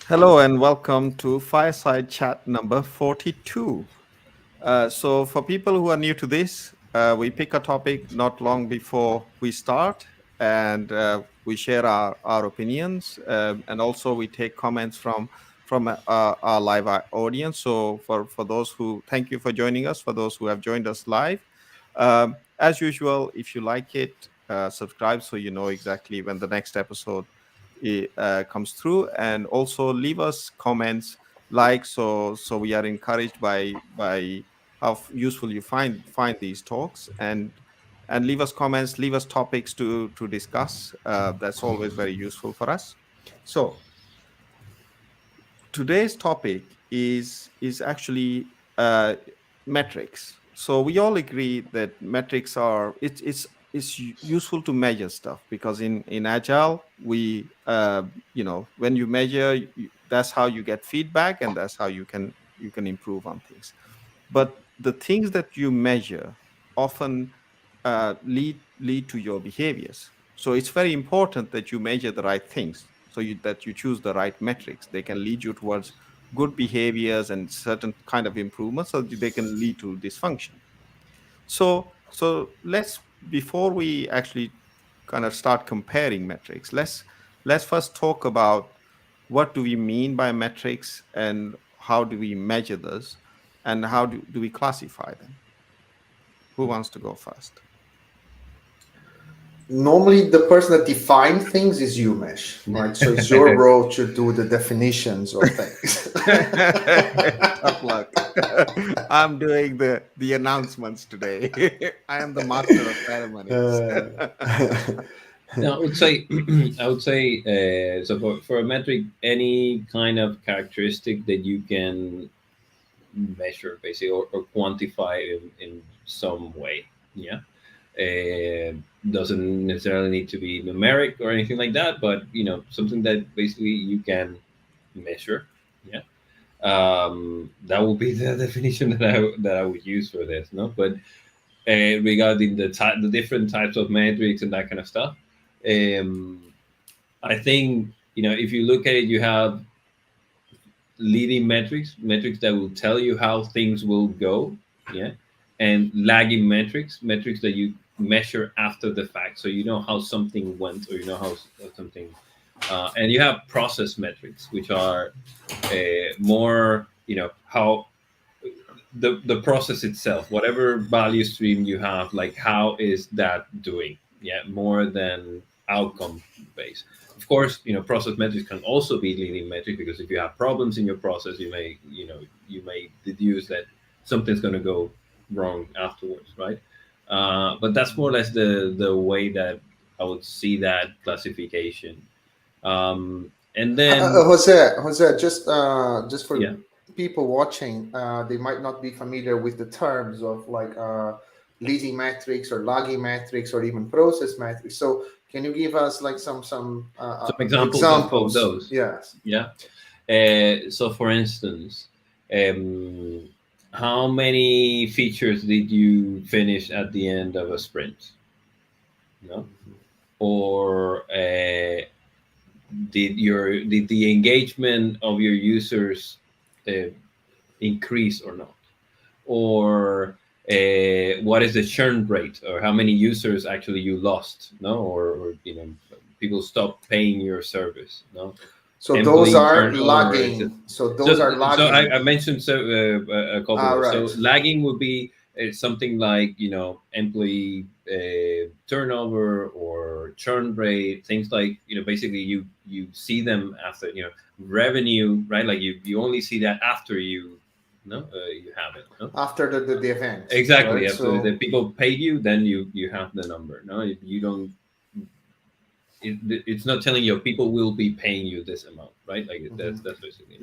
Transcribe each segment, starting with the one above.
Hello and welcome to Fireside Chat number 42. So, for people who are new to this, we pick a topic not long before we start and we share our opinions and also we take comments from our live audience. So, for those who thank you for joining us, for those who have joined us live, as usual, if you like it, subscribe so you know exactly when the next episode comes through, and also leave us comments like so we are encouraged by how useful you find these talks, and leave us comments, leave us topics to discuss. That's always very useful for us. So today's topic is actually metrics. So we all agree that metrics are it's useful to measure stuff, because in agile we when you measure, that's how you get feedback, and that's how you can improve on things. But the things that you measure often lead to your behaviors. So it's very important that you measure the right things, so that you choose the right metrics. They can lead you towards good behaviors and certain kind of improvements, so that they can lead to dysfunction. So let's, before we actually kind of start comparing metrics, let's first talk about what do we mean by metrics, and how do we measure those, and how do we classify them. Who wants to go first? Normally, the person that defines things is you, Mesh, right? So it's your role to do the definitions of things. Tough luck. I'm doing the announcements today. I am the master of ceremonies. Uh, Now, I would say, I would say, so for a metric, any kind of characteristic that you can measure, basically, or quantify in some way. Yeah. Uh, doesn't necessarily need to be numeric or anything like that, but something that basically you can measure. Yeah. That would be the definition that I would use for this. No, but regarding the different types of metrics and that kind of stuff, um, I think if you look at it, you have leading metrics that will tell you how things will go, yeah, and lagging metrics that you measure after the fact, so you know how something went, or you know how something. And you have process metrics, which are more, how the process itself, whatever value stream you have, like how is that doing, yeah, more than outcome based. Of course, process metrics can also be leading metric, because if you have problems in your process, you may deduce that something's going to go wrong afterwards, right? But that's more or less the way that I would see that classification. And then, Jose, just for yeah. people watching, they might not be familiar with the terms of like leading metrics or logging metrics or even process metrics. So can you give us like some Some examples of examples? those. Yes. Yeah. So, for instance, um, how many features did you finish at the end of a sprint? No, or did the engagement of your users uh, increase or not? Or what is the churn rate, or how many users actually you lost? No, or people stop paying your service. No, So those employee are turnover. lagging. So those So, are so lagging. I mentioned a couple of those. Right. So lagging would be something like employee turnover or churn rate, things like basically you see them after revenue, right? Like you only see that after you have it. No? After the event, Exactly. right? After the So people paid you, then you have the number. No, you don't. It's not telling you people will be paying you this amount, right? Like that's basically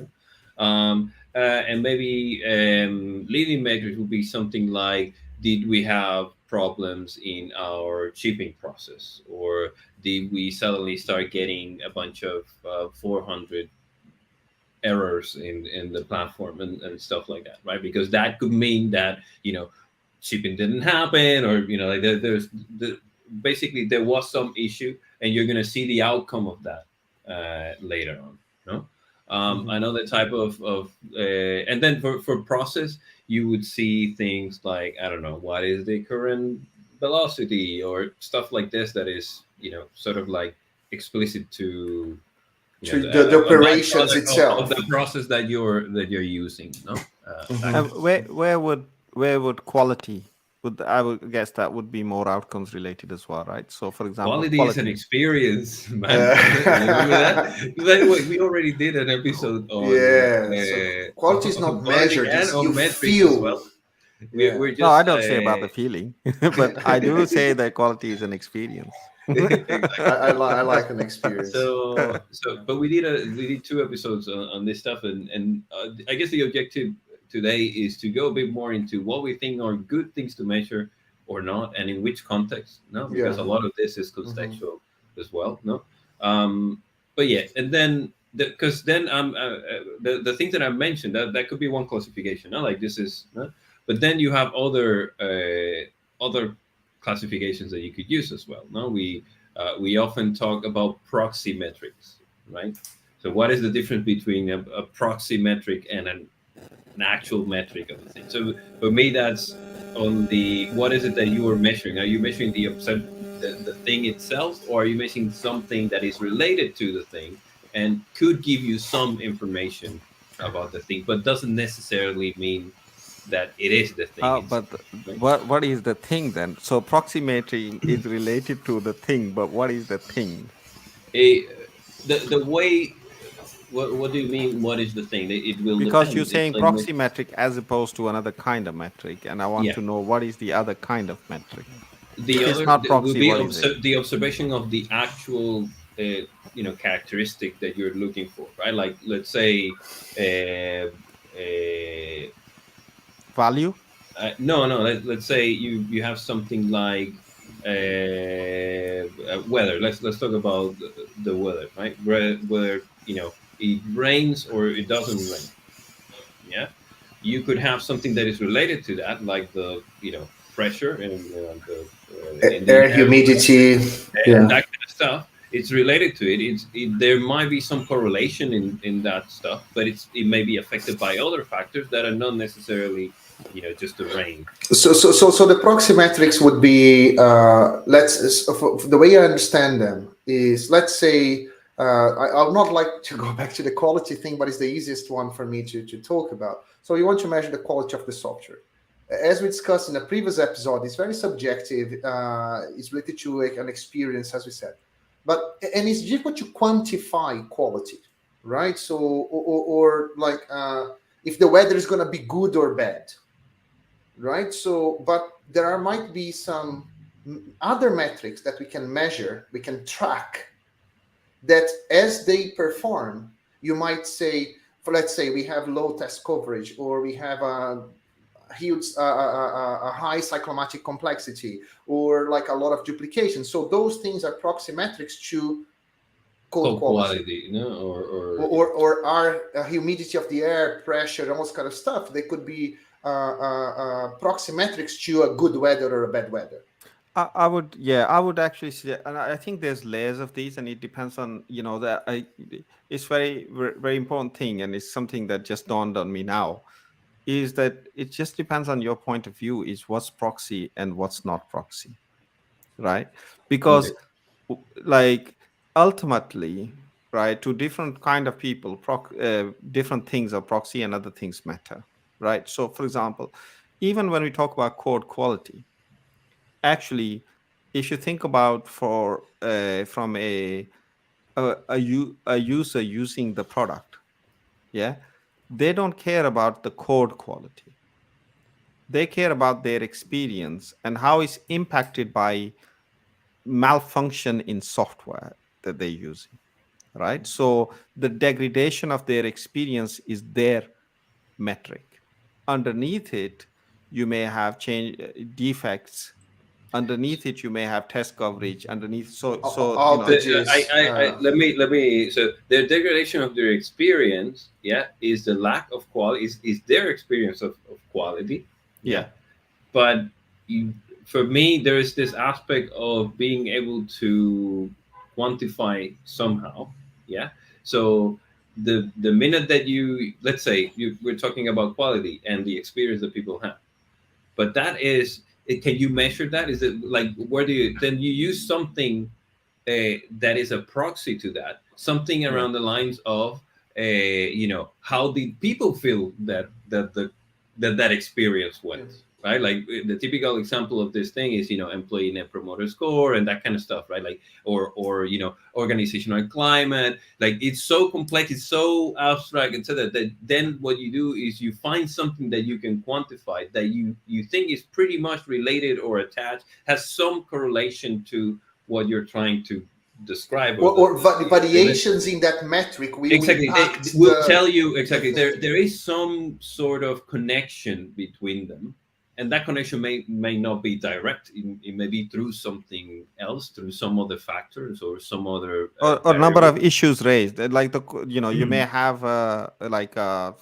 and maybe leading metrics would be something like, did we have problems in our shipping process, or did we suddenly start getting a bunch of 400 errors in the platform, and stuff like that, right? Because that could mean that shipping didn't happen, or like basically there was some issue, and you're going to see the outcome of that later on. No, Mhm. Another type of and then for process, you would see things like, I don't know, what is the current velocity or stuff like this that is, sort of like explicit to, To the a bunch operations of the itself. process that you're using, no, that Mhm. kind And of stuff. where would quality I would guess that would be more outcomes related as well, right? So for example, Quality is an quality. experience, man. You remember that? Uh, By the way, we already did an episode on yeah. So quality is on not quality measured; and it's you on metrics as feel. well. Yeah. We're No, I just don't say about the feeling, but I do exactly. say that quality is an experience. I like an experience. But we did two episodes on this stuff, and I guess the objective today is to go a bit more into what we think are good things to measure or not, and in which context. No, Yeah. because a lot of this is Hmm. contextual as well. No, but yeah, and then because then the things that I mentioned, that could be one classification. No, like this is, no? But then you have other classifications that you could use as well. No, we often talk about proxy metrics, right? So what is the difference between a proxy metric and an actual metric of the thing? So for me, that's on the, what is it that you are measuring? Are you measuring the thing itself, or are you measuring something that is related to the thing and could give you some information about the thing, but doesn't necessarily mean that it is the thing itself, But right? what is the thing then? So proximity is related to the thing, but what is the thing? A, the way, what do you mean? What is the thing? It will Because you're depend. It's saying like proxy metric as opposed to another kind of metric, and I want yeah, to know what is the other kind of metric. the If it's other not will proxy, be what is it? the observation of the actual characteristic that you're looking for, right? Like let's say uh, uh, Value? no, let's say you have something like weather. Let's talk about the weather, right? Whether it rains or it doesn't rain. Yeah, you could have something that is related to that, like the pressure and in the Air air, humidity. and Yeah. that kind of stuff. It's related to it. There might be some correlation in that stuff, but it may be affected by other factors that are not necessarily just the rain. So the proxy metrics would be for the way I understand them is, let's say, I'll not like to go back to the quality thing, but it's the easiest one for me to talk about. So you want to measure the quality of the software. As we discussed in a previous episode, it's very subjective. It's related to an experience, as we said, but and it's difficult to quantify quality, right? So or like if the weather is going to be good or bad, right? So, but there might be some other metrics that we can measure, we can track, that as they perform, you might say, for let's say we have low test coverage, or we have a huge, a high cyclomatic complexity, or like a lot of duplication. So those things are proxy metrics to code Code quality, quality, or or our humidity of the air, pressure, and all this kind of stuff. They could be proxy metrics to a good weather or a bad weather. I would, yeah, I would actually say, and I think there's layers of these, and it depends on, that it's very important thing, and it's something that just dawned on me now, is that it just depends on your point of view, is what's proxy and what's not proxy, right? okay, Because like ultimately, right, to different kind of people, different things are proxy and other things matter, right? So for example, even when we talk about code quality, actually, if you think about for from a user using the product, yeah, they don't care about the code quality. They care about their experience and how it's impacted by malfunction in software that they're using, right? So the degradation of their experience is their metric. Underneath it, you may have change defects. Underneath it, you may have test coverage. Underneath, Outages. let me so the degradation of their experience, yeah, is the lack of quality, is their experience of quality, yeah. yeah. But you, for me, there is this aspect of being able to quantify somehow, yeah. So the minute that you, let's say we're talking about quality and the experience that people have, but that is it, can you measure that? Is it like, where do you then you use something that is a proxy to that, something Yeah. around the lines of how did people feel that experience went, Yes. right? Like the typical example of this thing is employee net promoter score and that kind of stuff, right? Like or organizational climate. Like it's so complex, it's so abstract, and so that then what you do is you find something that you can quantify, that you think is pretty much related or attached, has some correlation to what you're trying to describe, or Or the message. variations in that metric will Exactly, they impact will tell you the exactly thing. there is some sort of connection between them, and that connection may not be direct. It may be through something else, through some other factors or some other Or number variable. of issues raised, like you may have like a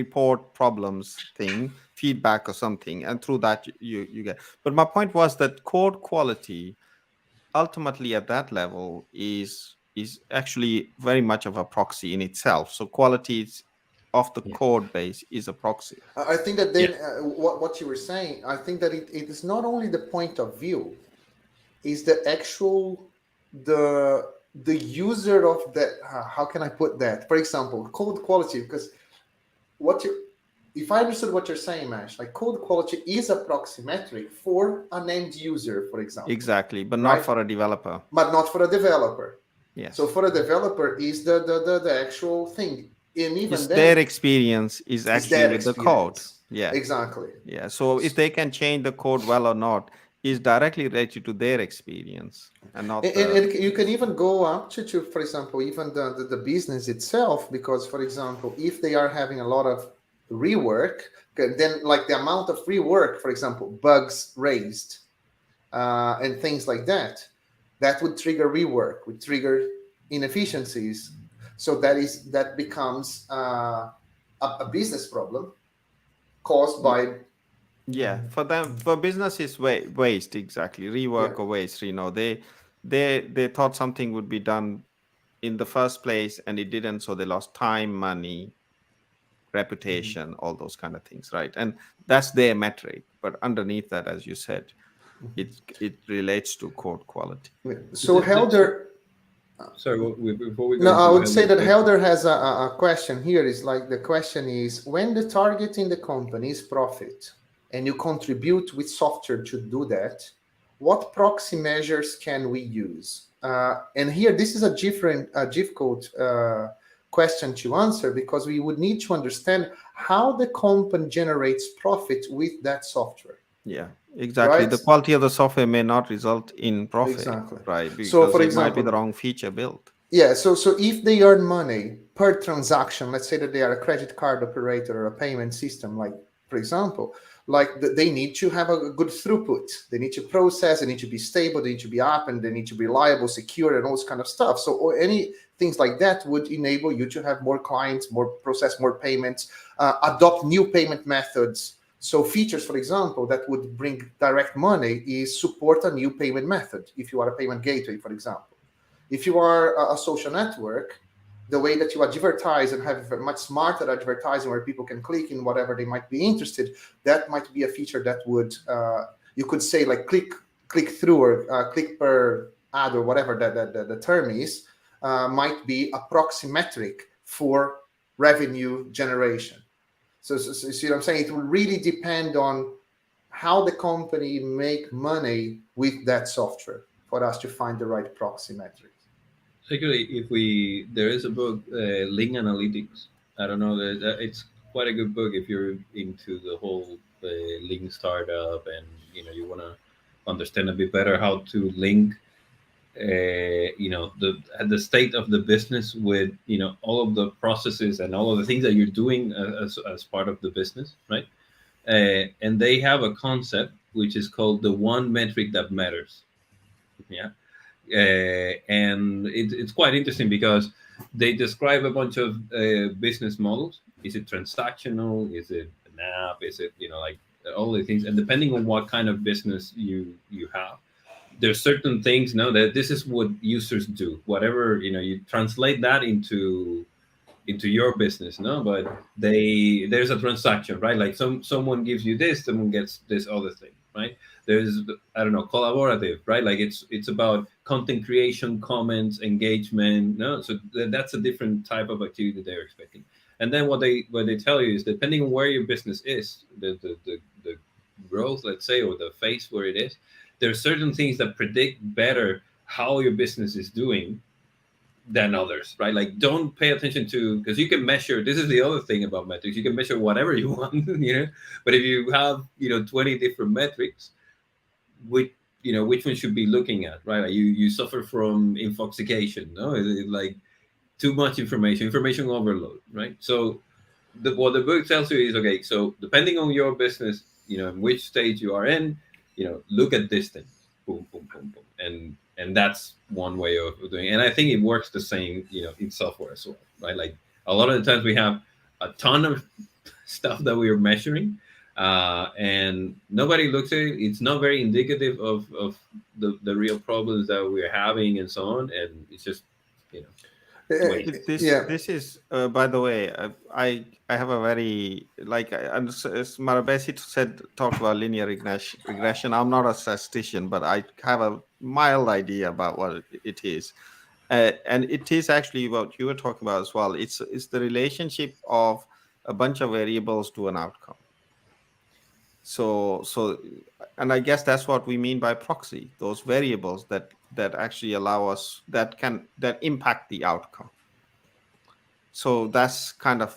report problems thing, feedback or something, and through that you get. But my point was that code quality ultimately at that level is actually very much of a proxy in itself. So quality of the Yeah, code base is a proxy. I think that yeah, then what you were saying, I think that it is not only the point of view, is the actual the user of that. How can I put that? For example, code quality, because what you if I understood what you're saying, Mash, like code quality is a proxy metric for an end user, for example, Exactly, but not right? for a developer. But not for a developer. So Yes, for a developer is the actual thing. And even it's their then, experience is it's actually their with the code. experience. Yeah. Exactly. Yeah. So if they can change the code well or not is directly related to their experience and not the. And you can even go up to, for example, even the business itself, because, for example, if they are having a lot of rework, then like the amount of rework, for example, bugs raised, and things like that, that would trigger rework, would trigger inefficiencies. So that becomes a business problem caused by. Yeah, for them, for business is waste, exactly, Yeah. rework or waste. They thought something would be done in the first place and it didn't, so they lost time, money, Mhm. reputation, all those kind of things, right? And that's their metric. But underneath that, as you said, it relates to code quality. So So, Helder, sorry, before we go no, I into would say Helder's that question. Helder has a question here. Is like the question is, when the target in the company is profit and you contribute with software to do that, what proxy measures can we use? And here, this is a difficult question to answer, because we would need to understand how the company generates profit with that software, Yeah, exactly. right? The quality of the software may not result in profit, Exactly. right? So, Because for it might be the example, wrong feature built. yeah, so if they earn money per transaction, let's say that they are a credit card operator or a payment system, like, for example, like they need to have a good throughput. They need to process, they need to be stable, they need to be up, and they need to be reliable, secure, and all this kind of stuff. So or any things like that would enable you to have more clients, more process, more payments, adopt new payment methods. So features, for example, that would bring direct money is support a new payment method. If you are a payment gateway, for example, if you are a social network, the way that you advertise and have much smarter advertising where people can click in whatever they might be interested, that might be a feature that would you could say like click through or click per ad or whatever the term is, might be a proxy metric for revenue generation. So see what I'm saying? It will really depend on how the company make money with that software for us to find the right proxy metrics. Actually, if we there is a book, Link Analytics. I don't know that it's quite a good book if you're into the whole link startup, and you want to understand a bit better how to link the state of the business with all of the processes and all of the things that you're doing as part of the business, right? And they have a concept which is called the one metric that matters. Yeah. And it's quite interesting because they describe a bunch of business models. Is it transactional? Is it an app? Is it like all the things? And depending on what kind of business you have, there's certain things, that this is what users do, whatever, you translate that into your business, but there's a transaction, right? Like someone gives you this, someone gets this other thing, right? There's, I don't know, collaborative, right? Like it's about content creation, comments, engagement, no? So that's a different type of activity they're expecting. And then what they tell you is, depending on where your business is, the growth, let's say, or the phase where it is, there are certain things that predict better how your business is doing than others, right? Like, don't pay attention to, because you can measure. This is the other thing about metrics. You can measure whatever you want, But if you have, 20 different metrics, which which one should be looking at, right? Like you suffer from infoxication, no? Like too much information overload, right? So what the book tells you is, okay, so depending on your business, in which stage you are in, look at this thing, boom, boom, boom, boom, and that's one way of doing it. And I think it works the same, in software as well, right? Like a lot of the times we have a ton of stuff that we are measuring, and nobody looks at it. It's not very indicative of the real problems that we're having and so on, and it's just, you know waste. This Yeah. this is by the way, I have a very, like, and as Marabesi said, talked about linear regression. I'm not a statistician, but I have a mild idea about what it is, and it is actually what you were talking about as well. It's the relationship of a bunch of variables to an outcome. So and I guess that's what we mean by proxy, those variables that actually allow us, that impact the outcome. So that's kind of,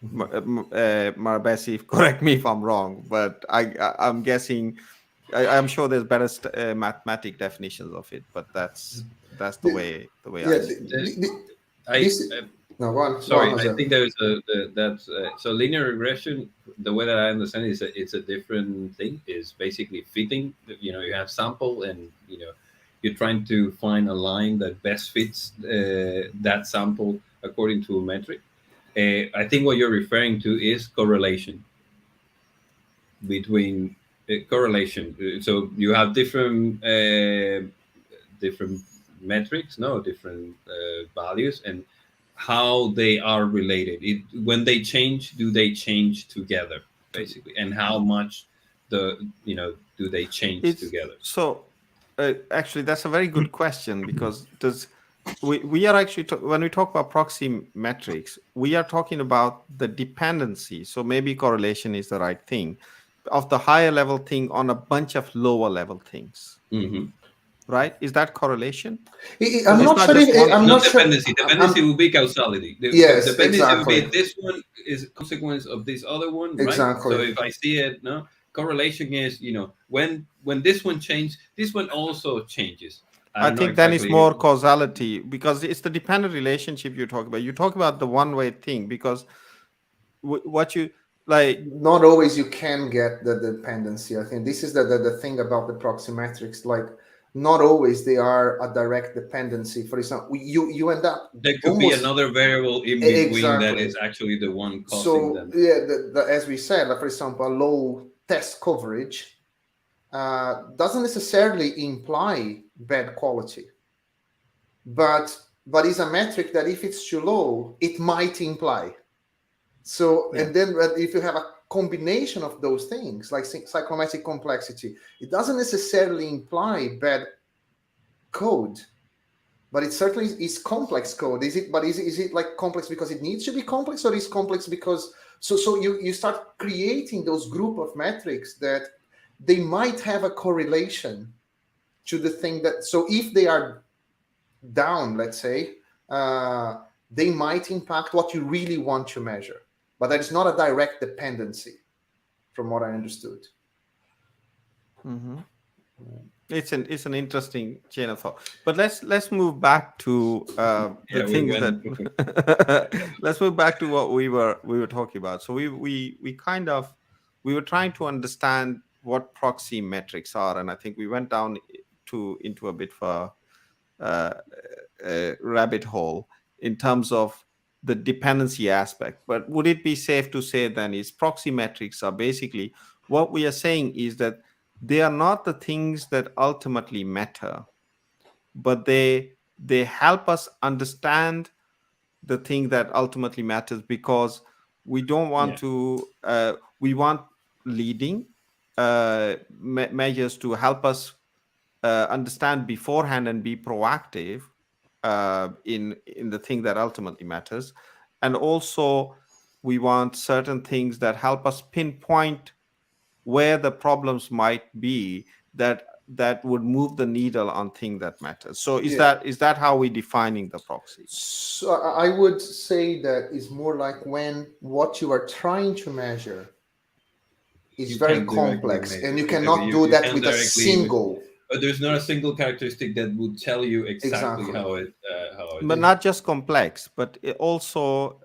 Marabesi, correct me if I'm wrong, but I'm guessing, I'm sure there's better mathematic definitions of it, but that's the way Yeah. I see it. I, This. I No, go on. Go Sorry, on, I Jose. think there's that's so linear regression. The way that I understand it is that it's a different thing. Is basically fitting. You have sample, and you're trying to find a line that best fits that sample according to a metric. I think what you're referring to is correlation between correlation. So you have different metrics, no, different values, and how they are related. When they change, do they change together, basically, and how much do they change It's together? so actually that's a very good question, because we are actually when we talk about proxy metrics, we are talking about the dependency. So maybe correlation is the right thing, of the higher level thing on a bunch of lower level things, Hmm. right? Is that correlation? I'm Because it's not not sure just one I'm thing. Not not sure. dependency. Dependency will be causality. The Yes, dependency will be, exactly. this one is a consequence of this other one, right? So Exactly. if I see it, no, correlation is, when this one changes, this one also changes. I I don't know think then it's exactly. more causality, because it's the dependent relationship you talk about. You talk about the one-way thing, because what you like. Not always you can get the dependency. I think this is the thing about the proxy metrics. Like, not always they are a direct dependency. For example, you end up There could be almost another variable in between that exactly. is actually the one causing So them. yeah, as we said, like, for example, a low test coverage doesn't necessarily imply bad quality, but is a metric that if it's too low, it might imply. So, Yeah. and then if you have a combination of those things, like psychometric complexity, it doesn't necessarily imply bad code, but it certainly is complex code. Is it like complex because it needs to be complex, or is complex because so you start creating those group of metrics that they might have a correlation to the thing that, so if they are down, let's say, they might impact what you really want to measure, but that is not a direct dependency, from what I understood. Mm-hmm. It's an interesting chain of thought, but let's move back to the Yeah, we things that went. let's move back to what we were talking about. So we kind of, we were trying to understand what proxy metrics are, and I think we went down into a bit of a rabbit hole in terms of the dependency aspect. But would it be safe to say then is proxy metrics are basically, what we are saying is that they are not the things that ultimately matter, but they help us understand the thing that ultimately matters, because we don't want Yeah. to we want leading measures to help us understand beforehand and be proactive in the thing that ultimately matters. And also we want certain things that help us pinpoint where the problems might be, that would move the needle on thing that matters. So Yeah. is that how we defining the proxy? So I would say that is more like when what you are trying to measure is You very can't directly complex, and measure. you Exactly. cannot You, do you that can't with a directly. single. But there's not a single characteristic that would tell you exactly Exactly. how it But is. not just complex, but also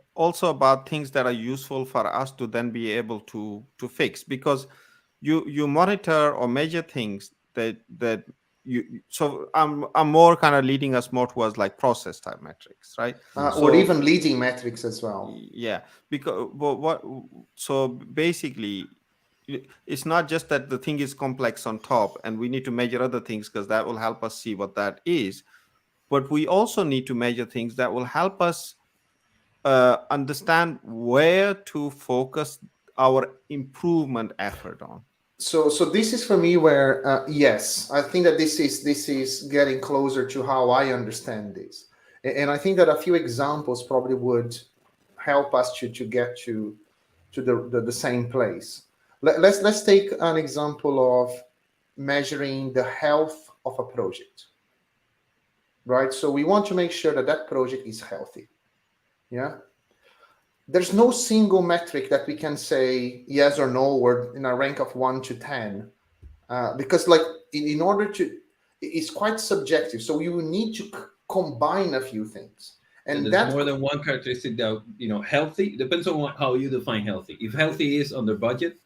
about things that are useful for us to then be able to fix, because you monitor or measure things that so I'm more kind of leading us more towards like process type metrics, right? Or So even leading metrics as well. yeah, because what so basically it's not just that the thing is complex on top and we need to measure other things because that will help us see what that is, but we also need to measure things that will help us understand where to focus our improvement effort on. So this is for me where yes, I think that this is getting closer to how I understand this, and I think that a few examples probably would help us to get to the same place. Let's take an example of measuring the health of a project, right? So we want to make sure that that project is healthy. Yeah, there's no single metric that we can say yes or no, or in a rank of 1 to 10, because like in order to, it's quite subjective, so you will need to combine a few things, And and there's that more than one characteristic that healthy depends on how you define healthy. If healthy is under budget,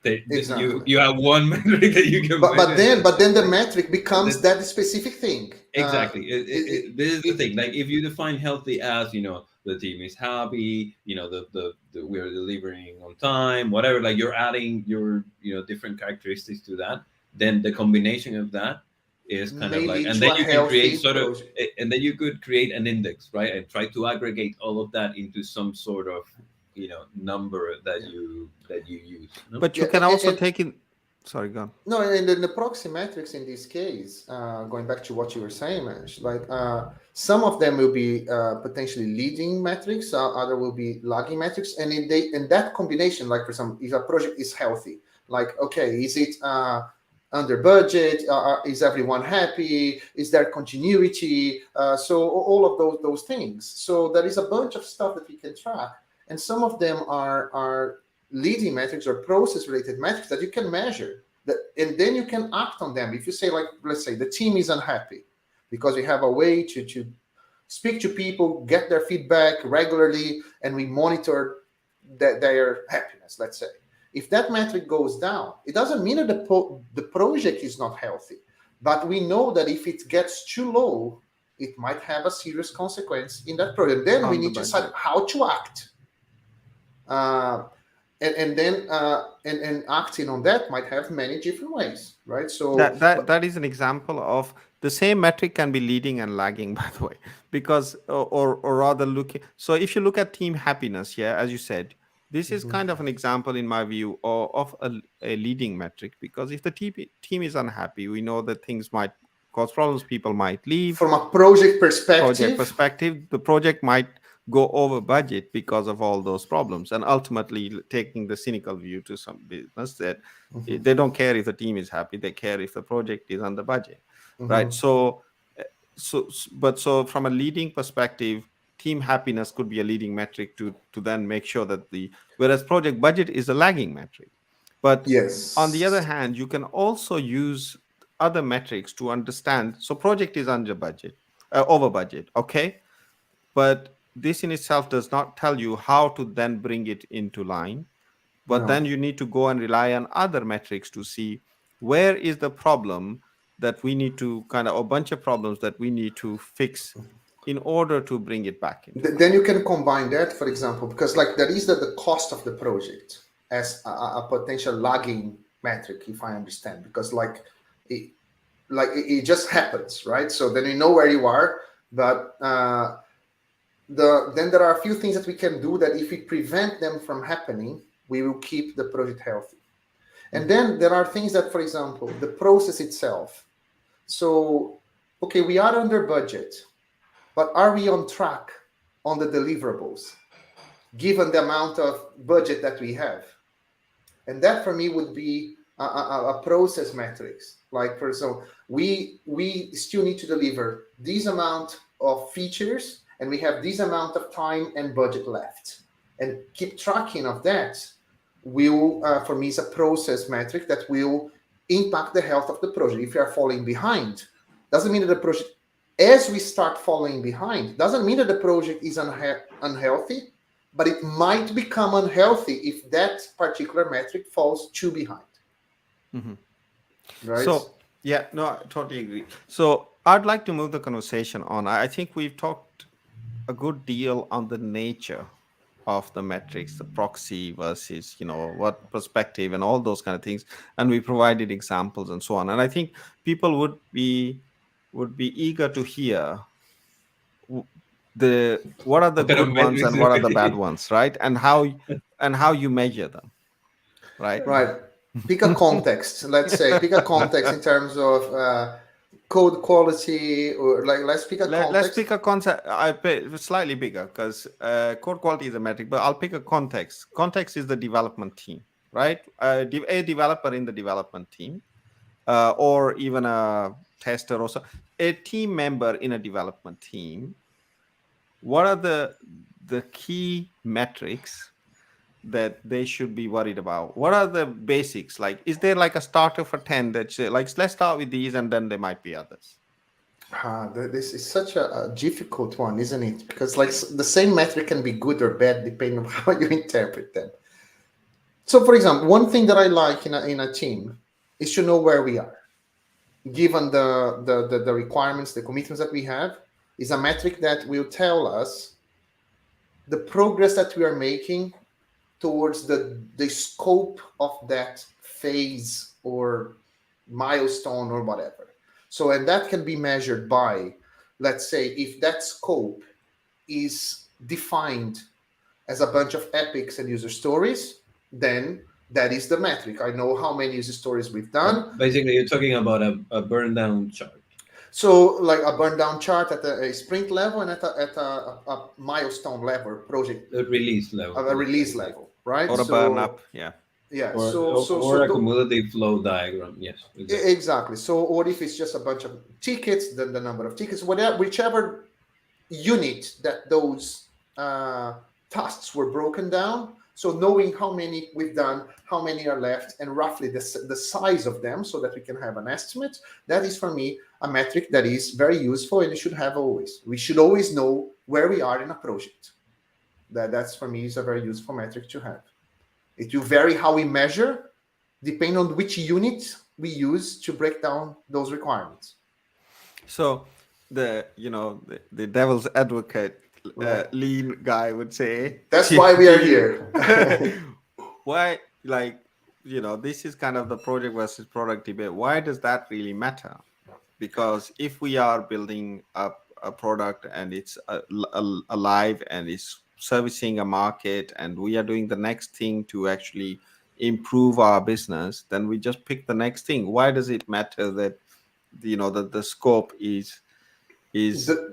you exactly. you have one metric that you can but measure, but and then that's but it. then the Like, metric becomes that that specific thing. exactly. It, This is the it, thing. Like if you define healthy as the team is happy, the we're delivering on time, whatever. Like you're adding your different characteristics to that. Then the combination of that is kind of may like, lead and to then a you can create healthy sort of, project. and then you could create an index, right, and try to aggregate all of that into some sort of number that Yeah, you use. No. But yeah, you can also take in, sorry, go on. no, and then the proxy metrics in this case, going back to what you were saying, Ash, like some of them will be potentially leading metrics, other will be lagging metrics, and in that combination, like for example, if a project is healthy, like okay, is it under budget? Is everyone happy? Is there continuity? So all of those things. So there is a bunch of stuff that we can track, and some of them are leading metrics or process related metrics that you can measure that, and then you can act on them. If you say, like, let's say the team is unhappy because we have a way to speak to people, get their feedback regularly, and we monitor their happiness, let's say. If that metric goes down, it doesn't mean that the project is not healthy, but we know that if it gets too low, it might have a serious consequence in that project. Then we On the need to decide budget. how to act. Uh, and then and acting on that might have many different ways, right? So That is an example of the same metric can be leading and lagging, by the way, because or rather looking. So if you look at team happiness, yeah, as you said, this is kind of an example, in my view, of a leading metric, because if the team is unhappy, we know that things might cause problems. People might leave. from a project Project perspective, perspective, the project might go over budget because of all those problems, and ultimately taking the cynical view to some business that mhm, they don't care if the team is happy, they care if the project is under budget, right? mhm, So but so from a leading perspective, team happiness could be a leading metric to then make sure that the whereas project budget is a lagging metric. But on the other yes, hand, you can also use other metrics to understand. So project is under budget, over budget, okay, but this in itself does not tell you how to then bring it into line. But no. then you need to go and rely on other metrics to see where is the problem that we need to kind of a bunch of problems that we need to fix in order to bring it back into line. Then you can combine that, for example, because like there is the cost of the project as a potential lagging metric, if I understand, because it just happens, right? So then you know where you are, but then there are a few things that we can do that if we prevent them from happening, we will keep the project healthy. And then there are things that, for example, the process itself. So, okay, we are under budget, but are we on track on the deliverables, given the amount of budget that we have? And that for me would be a process metrics. Like, for example, we still need to deliver this amount of features, and we have this amount of time and budget left. And keep tracking of that will, for me, is a process metric that will impact the health of the project. If you are falling behind, doesn't mean that the project, as we start falling behind, doesn't mean that the project is unhealthy, but it might become unhealthy if that particular metric falls too behind. Right? So, yeah, no, I totally agree. So I'd like to move the conversation on. I think we've talked a good deal on the nature of the metrics, the proxy versus, what perspective and all those kind of things. And we provided examples and so on. And I think people would be eager to hear what are the What kind of good ones metrics and do what are the we bad need? ones, right? And how you measure them, right? Right. Pick a context. Let's say pick a context in terms of code quality, or let's pick a context. Let's pick a concept. I pay slightly bigger because code quality is a metric, but I'll pick a context. Context is the development team, right? A developer in the development team, or even a tester, or so, a team member in a development team. What are the key metrics that they should be worried about? What are the basics? Like, is there like a starter for 10 that say, like, let's start with these and then there might be others? This is such a difficult one, isn't it? Because like the same metric can be good or bad depending on how you interpret them. So, for example, one thing that I like in a team is to know where we are, given the requirements, the commitments that we have. Is a metric that will tell us the progress that we are making towards the scope of that phase or milestone or whatever. So, and that can be measured by, let's say, if that scope is defined as a bunch of epics and user stories, then that is the metric. I know how many user stories we've done. Basically, you're talking about a burn down chart. So, like a burn down chart at a sprint level and at a milestone level, project The release level. a release level, right? Or a burn up, yeah. Yeah. Or a cumulative flow diagram. Yes. Exactly. So, or if it's just a bunch of tickets, then the number of tickets, whichever unit that those tasks were broken down. So knowing how many we've done, how many are left, and roughly the size of them, so that we can have an estimate. That is, for me, a metric that is very useful, and you should have always. We should always know where we are in a project. That's, for me, is a very useful metric to have. It will vary how we measure, depending on which unit we use to break down those requirements. So the devil's advocate, lean guy would say, that's why we are here. Why, this is kind of the project versus product debate. Why does that really matter? Because if we are building up a product and it's alive and it's servicing a market, and we are doing the next thing to actually improve our business, then we just pick the next thing. Why does it matter that the scope is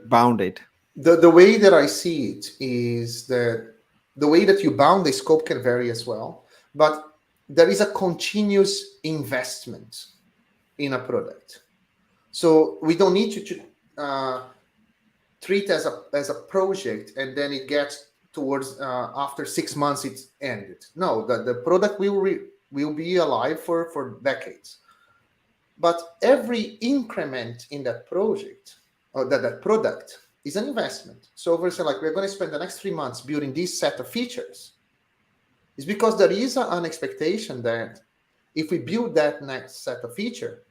bounded? The way that I see it is that the way that you bound the scope can vary as well, but there is a continuous investment in a product. So we don't need to treat as a project and then it gets towards after 6 months it's ended. No, the product will be alive for decades. But every increment in that project or that product is an investment. So we're saying, like, we're going to spend the next 3 months building this set of features. It's because there is an expectation that if we build that next set of feature,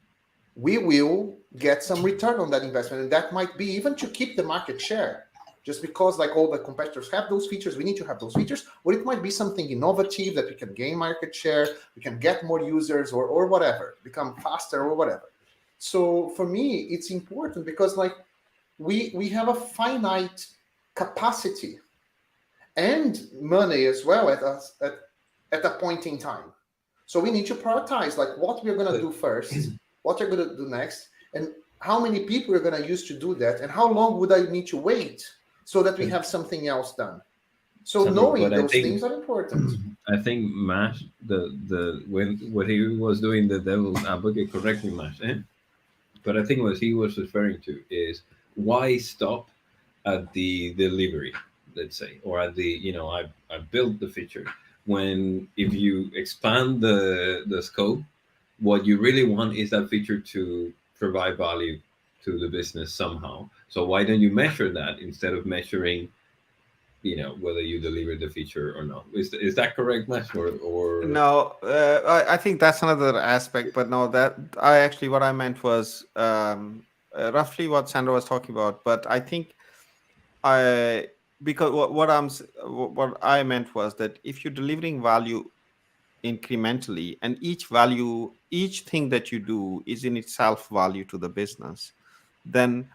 we will get some return on that investment. And that might be even to keep the market share. just because like all the competitors have those features, we need to have those features, or it might be something innovative that we can gain market share, we can get more users, or whatever, become faster or whatever. So for me, it's important because like we have a finite capacity and money as well at a point in time. So we need to prioritize like what we're going to do first, what we're going to do next, and how many people we're going to use to do that, and how long would I need to wait so that we have something else done. So Sandro, knowing but those things are important. I think Mash, the when what he was doing, the devil's advocate, correct me, Mash, but I think what he was referring to is why stop at the delivery, let's say, or at the, I built the feature. When if you expand the scope, what you really want is that feature to provide value to the business somehow. So why don't you measure that instead of measuring, whether you deliver the feature or not? Is that correct, Mash? Or No, I think that's another aspect, but no, that I actually what I meant was roughly what Sandra was talking about. But I think I because what I meant was that if you're delivering value incrementally, and each thing that you do is in itself value to the business, then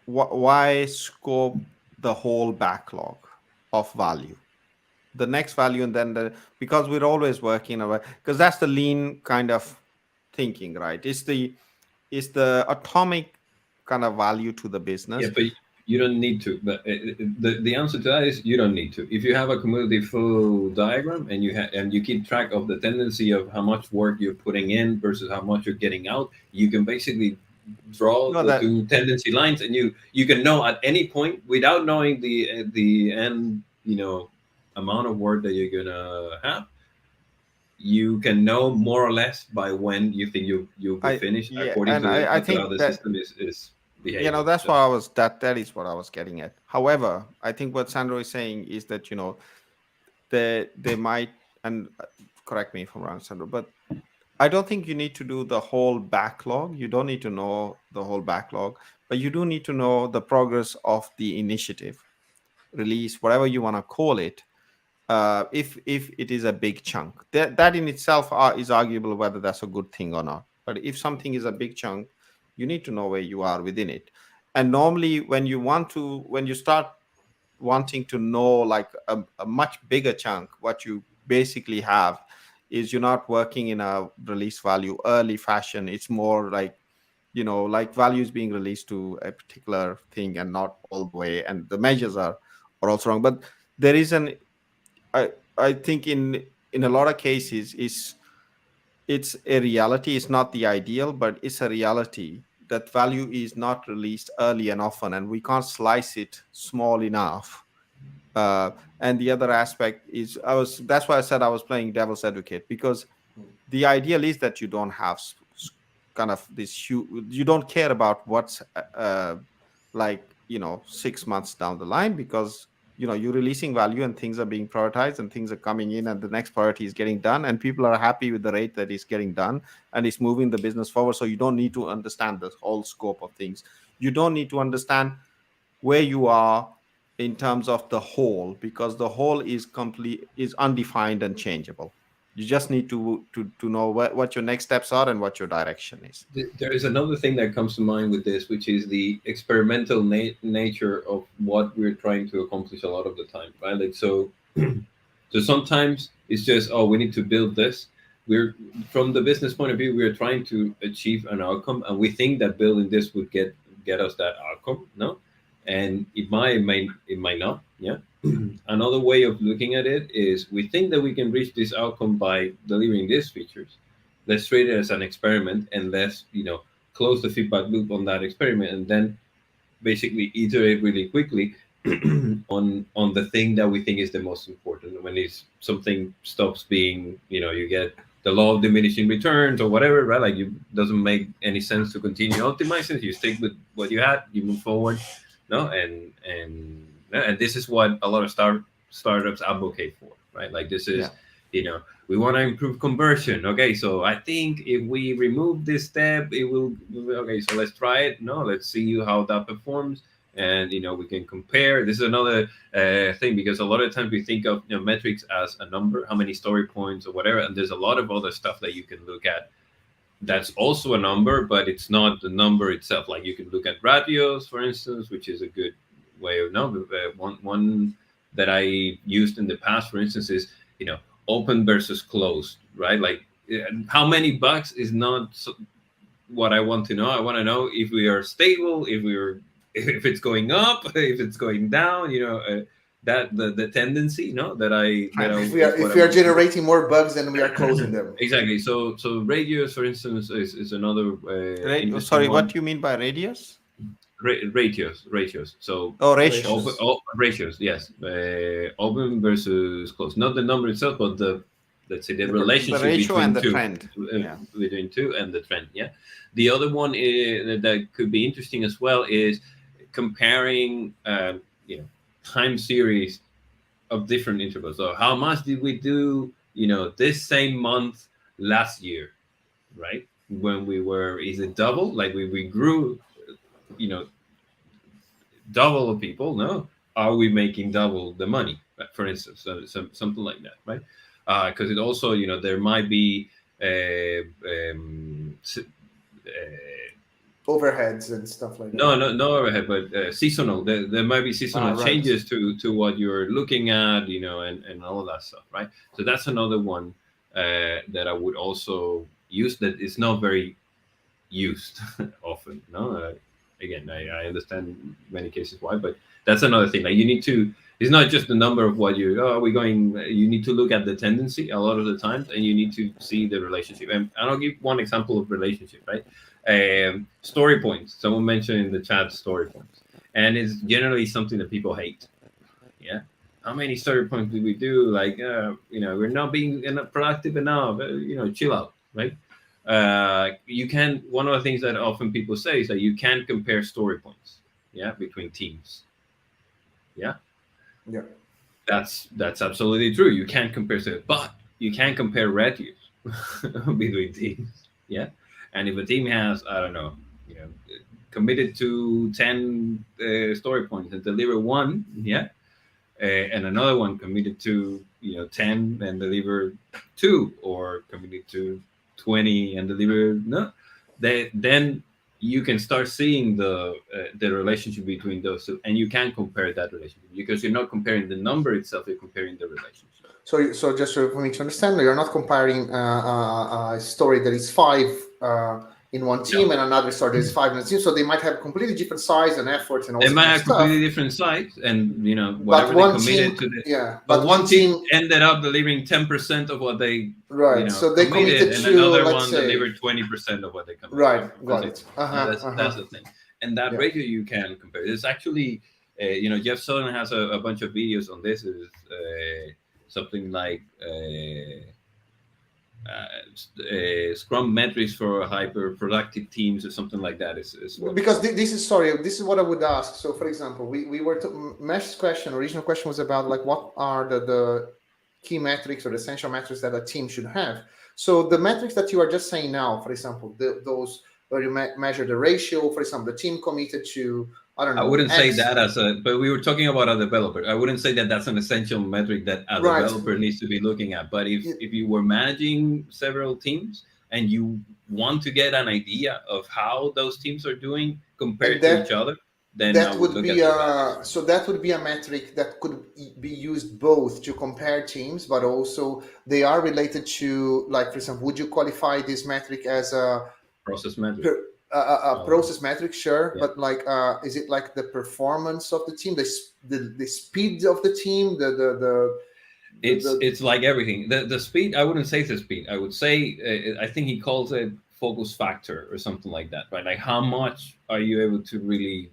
why scope the whole backlog of value? The next value, and then because we're always working away, because that's the lean kind of thinking, right? It's the atomic kind of value to the yeah, business. but you don't need to. But the answer to that is you don't need to. If you have a cumulative flow diagram and you keep track of the tendency of how much work you're putting in versus how much you're getting out, you can basically draw No, the that two tendency lines, and you can know at any point without knowing the end, amount of work that you're gonna have. You can know more or less by when you think you'll be I finished yeah, according and I to how think the that system is behaving. that's So what I was that is what I was getting at. However, I think what Sandro is saying is that they might, and correct me if I'm wrong, Sandro, but I don't think you need to do the whole backlog. You don't need to know the whole backlog, but you do need to know the progress of the initiative, release, whatever you want to call it. If it is a big chunk, that in itself is arguable whether that's a good thing or not. But if something is a big chunk, you need to know where you are within it. And normally, when you start wanting to know like a much bigger chunk, what you basically have is you're not working in a release value early fashion. It's more like like values being released to a particular thing and not all the way, and the measures are also wrong. But there is an I think in a lot of cases it's a reality. It's not the ideal, but it's a reality that value is not released early and often, and we can't slice it small enough. And the other aspect is that's why I said I was playing devil's advocate, because the ideal is that you don't have kind of this you don't care about what's like 6 months down the line, because you're releasing value and things are being prioritized and things are coming in and the next priority is getting done and people are happy with the rate that is getting done and it's moving the business forward. So you don't need to understand the whole scope of things. You don't need to understand where you are in terms of the whole, because the whole is undefined and changeable. You just need to know what your next steps are and what your direction is. there is another thing that comes to mind with this, which is the experimental nature of what we're trying to accomplish a lot of the time, right? Like so sometimes it's just, oh, we need to build this. We're From the business point of view, we're trying to achieve an outcome, and we think that building this would get us that outcome. No, and it might not. Yeah. Another way of looking at it is we think that we can reach this outcome by delivering these features. Let's treat it as an experiment, and let's close the feedback loop on that experiment, and then basically iterate really quickly on the thing that we think is the most important. When it's something stops being, you get the law of diminishing returns or whatever, right? Like it doesn't make any sense to continue optimizing. You stick with what you had, you move forward. No, and this is what a lot of startups advocate for, right? Like this is, Yeah. we want to improve conversion. Okay, so I think if we remove this step, it will. Okay, so let's try it. No, let's see how that performs. And we can compare. This is another thing, because a lot of times we think of metrics as a number, how many story points or whatever, and there's a lot of other stuff that you can look at that's also a number, but it's not the number itself. Like you can look at ratios, for instance, which is a good way of knowing. One that I used in the past, for instance, is open versus closed, right? Like how many bucks is not what I want to know. I want to know if we are stable, if it's going up, if it's going down. That the tendency, if we are generating more bugs than we are closing them. Exactly. So radius, for instance, is another Sorry, one. what do you mean by radius? Ratios. So ratios. Ratios. Yes. Open versus closed. Not the number itself, but let's say the relationship between and the two, trend. between two and the trend. Yeah. The other one that could be interesting as well is comparing, time series of different intervals. So how much did we do, this same month last year, right? When is it double? Like we grew, double of people. No, are we making double the money, for instance? So something like that, right? Because it also, there might be overheads and stuff like that. No overhead, but seasonal. There might be seasonal changes to what you're looking at, and all of that stuff, right? So that's another one that I would also use, that is not very used often. No, again, I understand many cases why, but that's another thing. Like you need to. It's not just the number of what are we going. You need to look at the tendency a lot of the times, and you need to see the relationship. And I'll give one example of relationship, right? Story points. Someone mentioned in the chat story points, and it's generally something that people hate. Yeah, how many story points do we do? Like, we're not being productive enough. Chill out, right? You can. One of the things that often people say is that you can't compare story points. Yeah, between teams. Yeah. Yeah. That's absolutely true. You can't compare, but you can compare ratios between teams. Yeah. And if a team has, I don't know, committed to 10 story points and deliver one, and another one committed to 10 and deliver 2, or committed to 20 and deliver then you can start seeing the relationship between those two, and you can compare that relationship, because you're not comparing the number itself, you're comparing the relationship. So just for me to understand, you're not comparing a story that is 5 in one team and another story that is 5 in a team. So they might have completely different size and efforts and all. They might have completely different size, and whatever they committed to. But one team ended up delivering 10% of what they So they committed and to, another one delivered 20% of what they committed. Right, got it. That's the thing, and that ratio you can compare. It's actually, Jeff Sutherland has a bunch of videos on this. Is something like Scrum metrics for hyper productive teams, or something like that. Is because this is what I would ask. So, for example, we were Mesh's original question was about like what are the key metrics or the essential metrics that a team should have. So the metrics that you are just saying now, for example, those where you measure the ratio, for example, the team committed to, I don't know. I wouldn't say that but we were talking about a developer. I wouldn't say that that's an essential metric that a developer needs to be looking at. But if you were managing several teams and you want to get an idea of how those teams are doing compared to each other, then that would be a metric that could be used both to compare teams, but also they are related to, like, for example, would you qualify this metric as a process metric? Process metric, sure, but like, is it like the performance of the team, the speed of the team, it's like everything. The speed, I wouldn't say the speed. I would say, I think he calls it focus factor or something like that, right? Like how much are you able to really,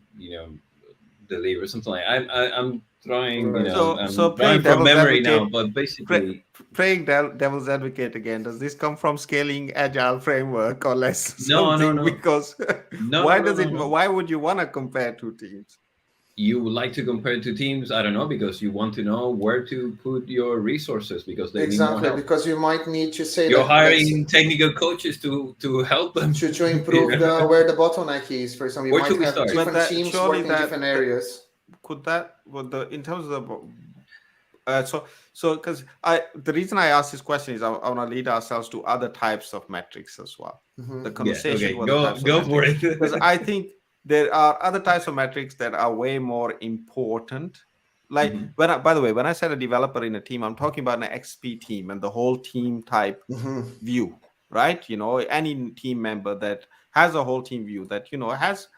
deliver something like I'm trying, I'm from memory now, but basically playing devil's advocate again. Does this come from scaling agile framework or less? No. Because why would you want to compare two teams? you would like to compare two teams. I don't know, because you want to know where to put your resources because they need more Exactly, help. because you might need to say You're that let's hiring technical coaches to help them. to You improve know? where the bottleneck is. For example, you Where might should we have start? But different that teams surely working in different areas. could that with the in terms of the because I the reason I asked this question is I want to lead ourselves to other types of metrics as well. The Hmm. Yeah. conversation Okay. was the types of Go for metrics, because it. I think there are other types of metrics that are way more important. Like Mhm. by the way, when I said a developer in a team, I'm talking about an XP team and the whole team type Hmm. view, right? Any team member that has a whole team view that has,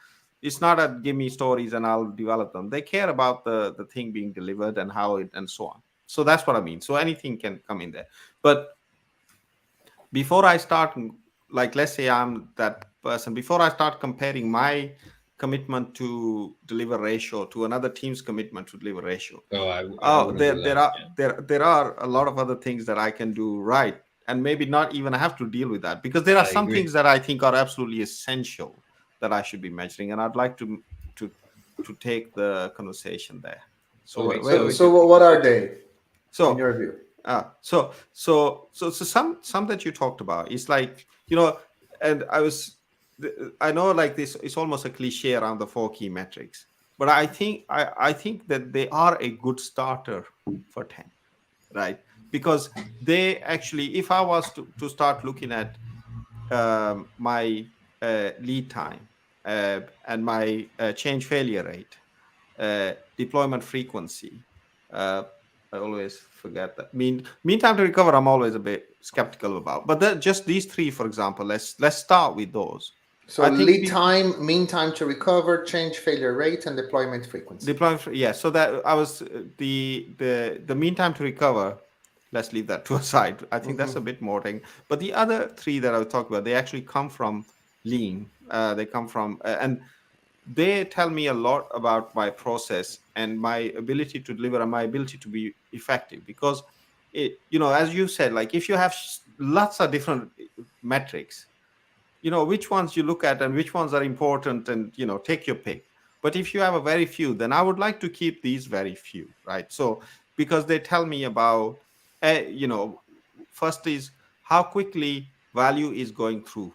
it's not a give me stories and I'll develop them. They care about the thing being delivered and how it and so on. So that's what I mean. So anything can come in there. But before I start, like, let's say I'm that person, before I start comparing my commitment to deliver ratio to another team's commitment to deliver ratio, Oh, I oh, wouldn't do that. Yeah. there are a lot of other things that I can do right, and maybe not even have to deal with that, because there are I some agree. things that I think are absolutely essential that I should be measuring, and I'd like to to take the conversation there. So Okay. where So, would you so pick what up? are they in So your view? some that you talked about is like, and I know, like, this is almost a cliche around the four key metrics, but I think that they are a good starter for 10, right? Because they actually, if I was to start looking at my lead time, and my change failure rate, deployment frequency. Uh, I always forget that. Mean time to recover, I'm always a bit skeptical about. But just these three, for example, let's start with those. So I think lead time, mean time to recover, change failure rate, and deployment frequency. yeah. So that I was the mean time to recover. Let's leave that to aside. I think that's a Hmm. bit more thing. But the other three that I was talking about, they actually come from lean. They come from and they tell me a lot about my process and my ability to deliver and my ability to be effective, because as you said, like, if you have lots of different metrics, which ones you look at and which ones are important, and take your pick. But if you have a very few, then I would like to keep these very few, right? So because they tell me about uh, you know first is how quickly value is going through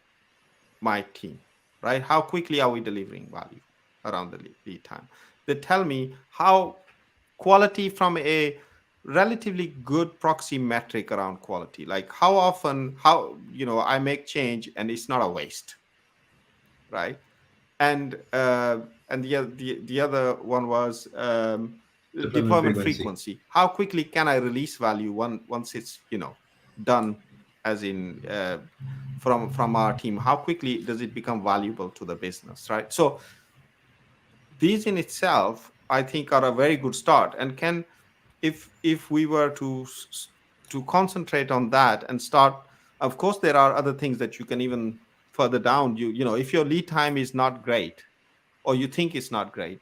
my team, right? How quickly are we delivering value around the lead time? They tell me how quality from a relatively good proxy metric around quality, like how often, how I make change and it's not a waste, right? And the other one was Deployment deployment frequency. frequency. How quickly can I release value once it's done, as in from our team? How quickly does it become valuable to the business, right? So these in itself, I think, are a very good start, and can, if we were to concentrate on that and start. Of course, there are other things that you can even further down. If your lead time is not great, or you think it's not great,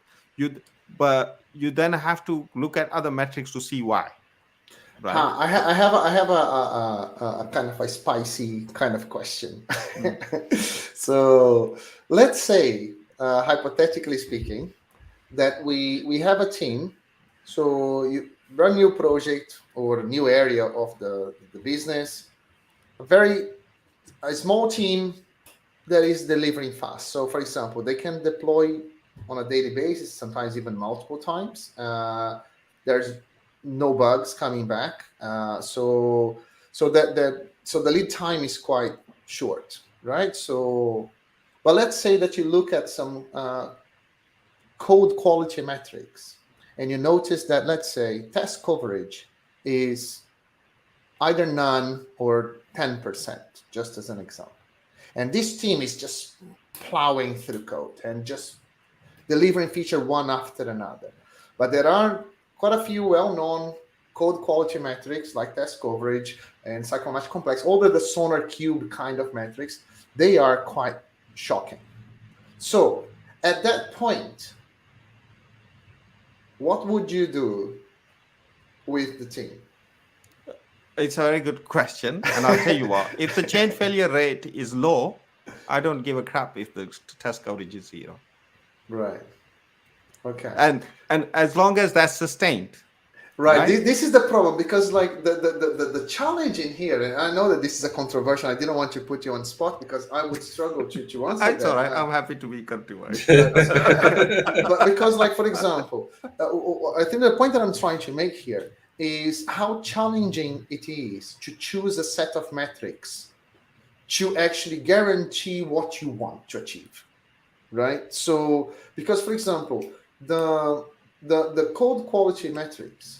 but you then have to look at other metrics to see why, right? Huh, I have a kind of a spicy kind of question. Mm. So let's say, hypothetically speaking, that we have a team. So you run new project or new area of the business, a small team that is delivering fast. So for example, they can deploy on a daily basis, sometimes even multiple times. There's no bugs coming back. So the lead time is quite short, right? So, but let's say that you look at some code quality metrics, and you notice that, let's say, test coverage is either none or 10%, just as an example. And this team is just plowing through code and just delivering feature one after another. But there are quite a few well-known code quality metrics like test coverage and psychometric complex, all the Sonar Cube kind of metrics. They are quite shocking. So at that point, what would you do with the team? It's a very good question, and I'll tell you what. If the change failure rate is low, I don't give a crap if the test coverage is zero. Right. Okay. And as long as that's sustained, Right. right? This is the problem because like the challenge in here, and I know that this is a controversial. I didn't want to put you on spot because I would struggle to answer It's all that. right. I'm happy to be controversial. But because, like, for example, I think the point that I'm trying to make here is how challenging it is to choose a set of metrics to actually guarantee what you want to achieve, right? So, because, for example, the code quality metrics,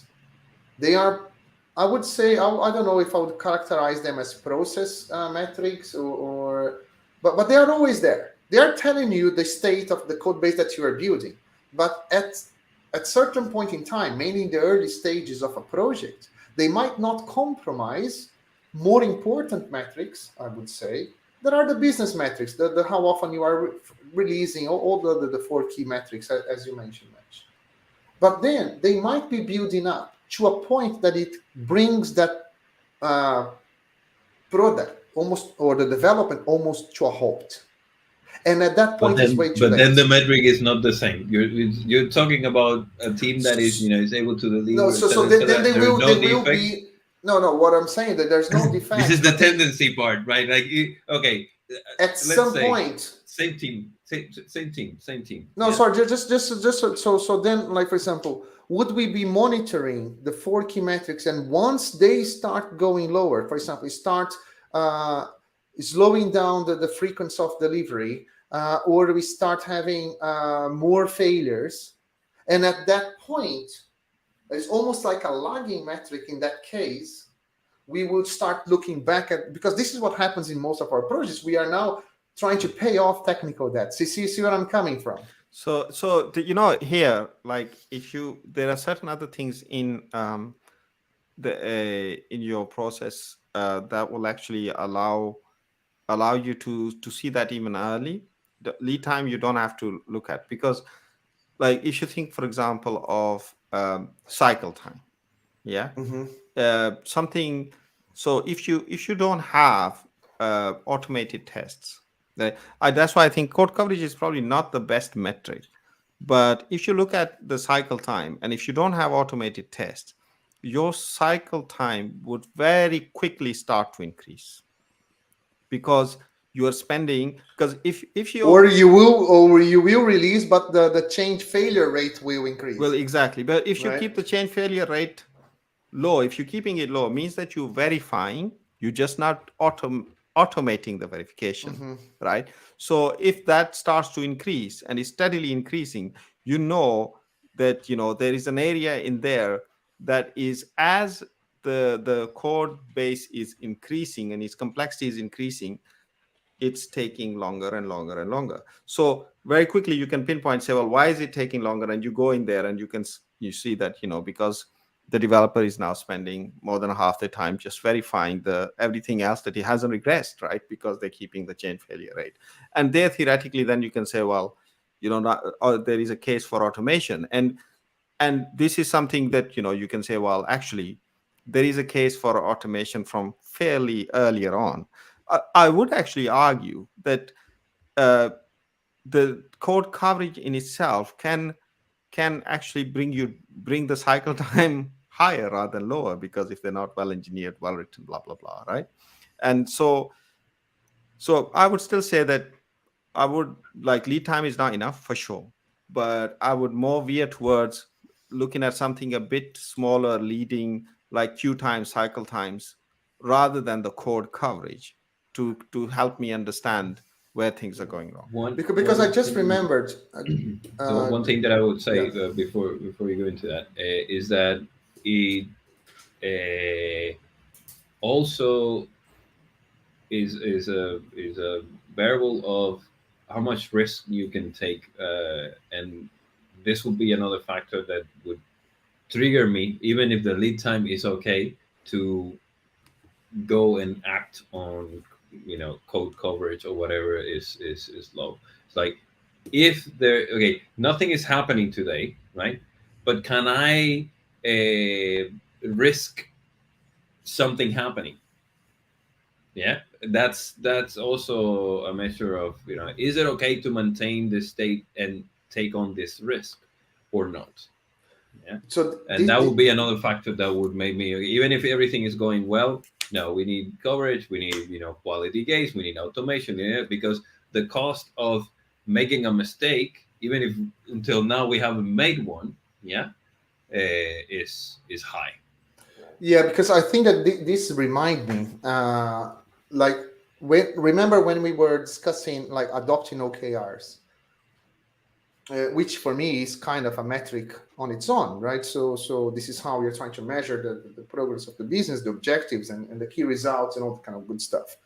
they are, I would say, I don't know if I would characterize them as process metrics but they are always there. They are telling you the state of the code base that you are building. But at certain point in time, mainly in the early stages of a project, they might not compromise more important metrics, I would say, that are the business metrics, the how often you are releasing all the four key metrics, as you mentioned, Mitch. But then they might be building up to a point that it brings that uh, product almost, or the development almost, to a halt. And at that But point, it's then, way too but then late. the metric is not the same. You're talking about a team that is is able to No, deliver, so etc., then etc. they There is no will defect. be. No. What I'm saying, that there's no This is defects, the but they, tendency part, right? Like, okay, at let's some say point. same team, same team. No, Yeah. sorry, just so then, like, for example, would we be monitoring the four key metrics, and once they start going lower, for example, start uh, slowing down the frequency of delivery, or we start having more failures, and at that point, it's almost like a lagging metric in that case, we will start looking back at, because this is what happens in most of our projects. We are now trying to pay off technical debt. See where I'm coming from? Here, like, if you, there are certain other things in the in your process that will actually allow you to see that even early. The lead time you don't have to look at, because, like, if you think, for example, of cycle time, yeah, Mm-hmm. something. So if you don't have automated tests, that's why I think code coverage is probably not the best metric. But if you look at the cycle time, and if you don't have automated tests, your cycle time would very quickly start to increase, because you are spending, because if or you're, you will release, but the change failure rate will well, increase, exactly, but if you right? keep the change failure rate low, if you're keeping it low, means that you're verifying, you're just not automating the verification, Mm-hmm. right? So if that starts to increase and is steadily increasing, you know that, there is an area in there that is, as the code base is increasing and its complexity is increasing, it's taking longer and longer and longer. So very quickly you can pinpoint, say, well, why is it taking longer? And you go in there and you see that, because the developer is now spending more than half the time just verifying the everything else that he hasn't regressed, right? Because they're keeping the change failure rate. And there, theoretically, then you can say, well, or there is a case for automation. And this is something that, you can say, well, actually, there is a case for automation from fairly earlier on. I would actually argue that uh, the code coverage in itself can actually bring the cycle time higher rather than lower, because if they're not well engineered, well written, blah blah blah, right? And so I would still say that I would, like, lead time is not enough for sure, but I would more veer towards looking at something a bit smaller, leading, like queue time, cycle times, rather than the code coverage, to help me understand where things are going wrong. Because I One just thing. remembered. So Uh, one thing that I would yeah. say before we go into that is that it uh, also is a variable of how much risk you can take, and this would be another factor that would trigger me, even if the lead time is okay, to go and act on code coverage or whatever is low. It's like, if there, okay, nothing is happening today, right? But can I risk something happening? Yeah, that's also a measure of, is it okay to maintain this state and take on this risk? or not. Yeah. So And that would be another factor that would make me, even if everything is going well, no, we need coverage, we need, quality gates, we need automation, because the cost of making a mistake, even if until now we haven't made one, is high. Yeah, because I think that this remind me, like remember when we were discussing like adopting OKRs, which for me is kind of a metric on its own, right? So this is how we're trying to measure the progress of the business, the objectives, and the key results, and all that kind of good stuff.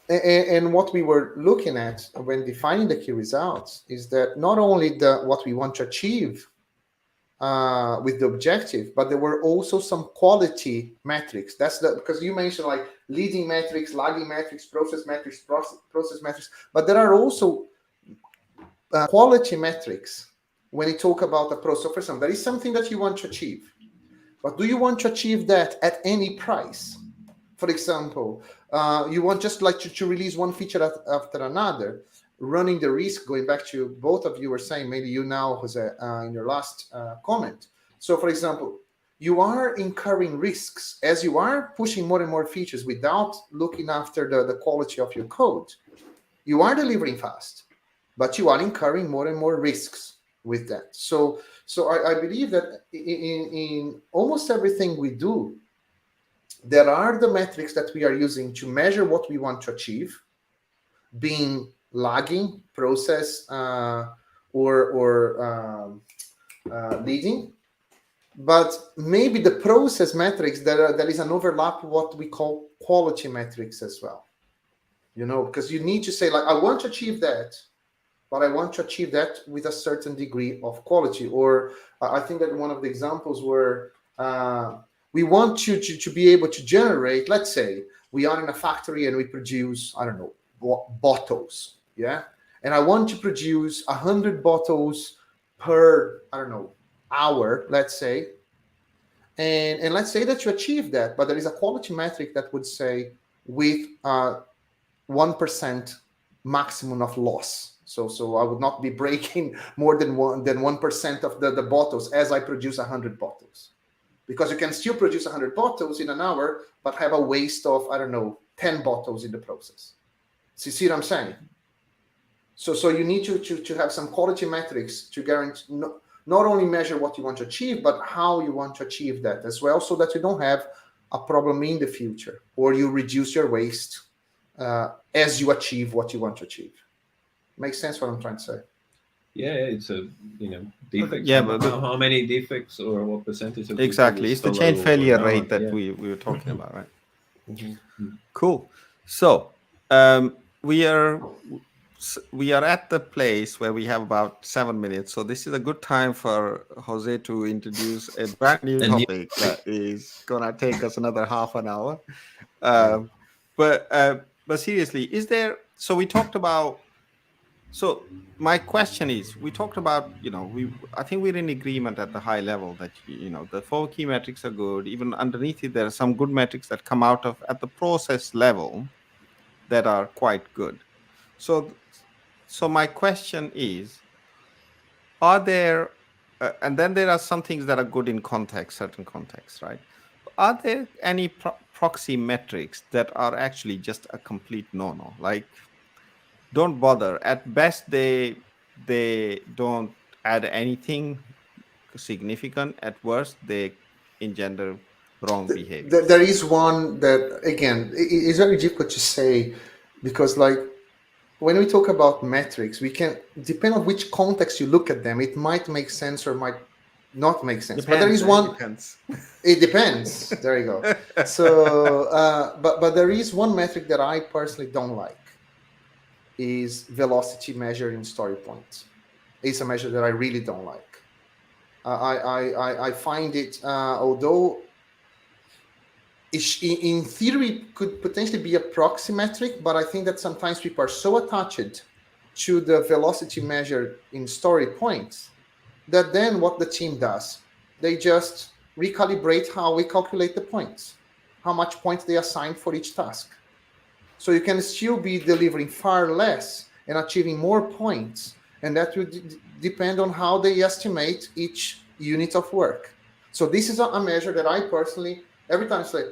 And what we were looking at when defining the key results is that not only what we want to achieve with the objective, but there were also some quality metrics. That's because you mentioned like leading metrics, lagging metrics, process metrics, but there are also quality metrics when you talk about the process. So for example, there is something that you want to achieve, but do you want to achieve that at any price? For example, you want just like to release one feature after another, running the risk, going back to both of you were saying, maybe you now, Jose, in your last comment. So for example, you are incurring risks as you are pushing more and more features without looking after the quality of your code. You are delivering fast, but you are incurring more and more risks with that. So I believe that in almost everything we do, there are the metrics that we are using to measure what we want to achieve, being lagging, process, or leading. But maybe the process metrics, there is an overlap of what we call quality metrics as well. Because you need to say, like, I want to achieve that, but I want to achieve that with a certain degree of quality. Or I think that one of the examples were we want to be able to generate, let's say we are in a factory and we produce, I don't know, bottles, yeah? And I want to produce 100 bottles per, I don't know, hour, let's say. And let's say that you achieve that, but there is a quality metric that would say with 1% maximum of loss. So I would not be breaking more than 1% of the bottles as I produce 100 bottles. Because you can still produce 100 bottles in an hour, but have a waste of, I don't know, 10 bottles in the process. See what I'm saying? So you need to have some quality metrics to guarantee not only measure what you want to achieve, but how you want to achieve that as well, so that you don't have a problem in the future, or you reduce your waste as you achieve what you want to achieve. Makes sense what I'm trying to say? Yeah, it's a defects. Yeah, how many defects or what percentage of exactly, it's the change failure rate that we were talking about, right? Mm-hmm. Cool. So we are at the place where we have about 7 minutes. So this is a good time for Jose to introduce a brand new topic that is gonna take us another half an hour. But seriously, is there? So we talked about. So my question is, we talked about, I think we're in agreement at the high level that, the 4 key metrics are good. Even underneath it, there are some good metrics that come out of at the process level that are quite good. So my question is, are there, and then there are some things that are good in certain contexts, right? Are there any proxy metrics that are actually just a complete no-no? Like, don't bother. At best, they don't add anything significant. At worst, they engender wrong behavior. There is one that, again, it's very difficult to say, because like when we talk about metrics, we can, depend on which context you look at them, it might make sense or might not make sense. But there is one. It depends. There you go. So, but there is one metric that I personally don't like. Is velocity measured in story points. It's a measure that I really don't like. I find it, although in theory could potentially be a proxy metric, but I think that sometimes people are so attached to the velocity measured in story points that then what the team does, they just recalibrate how we calculate the points, how much points they assign for each task. So you can still be delivering far less and achieving more points and that would depend on how they estimate each unit of work. So this is a measure that I personally, every time say,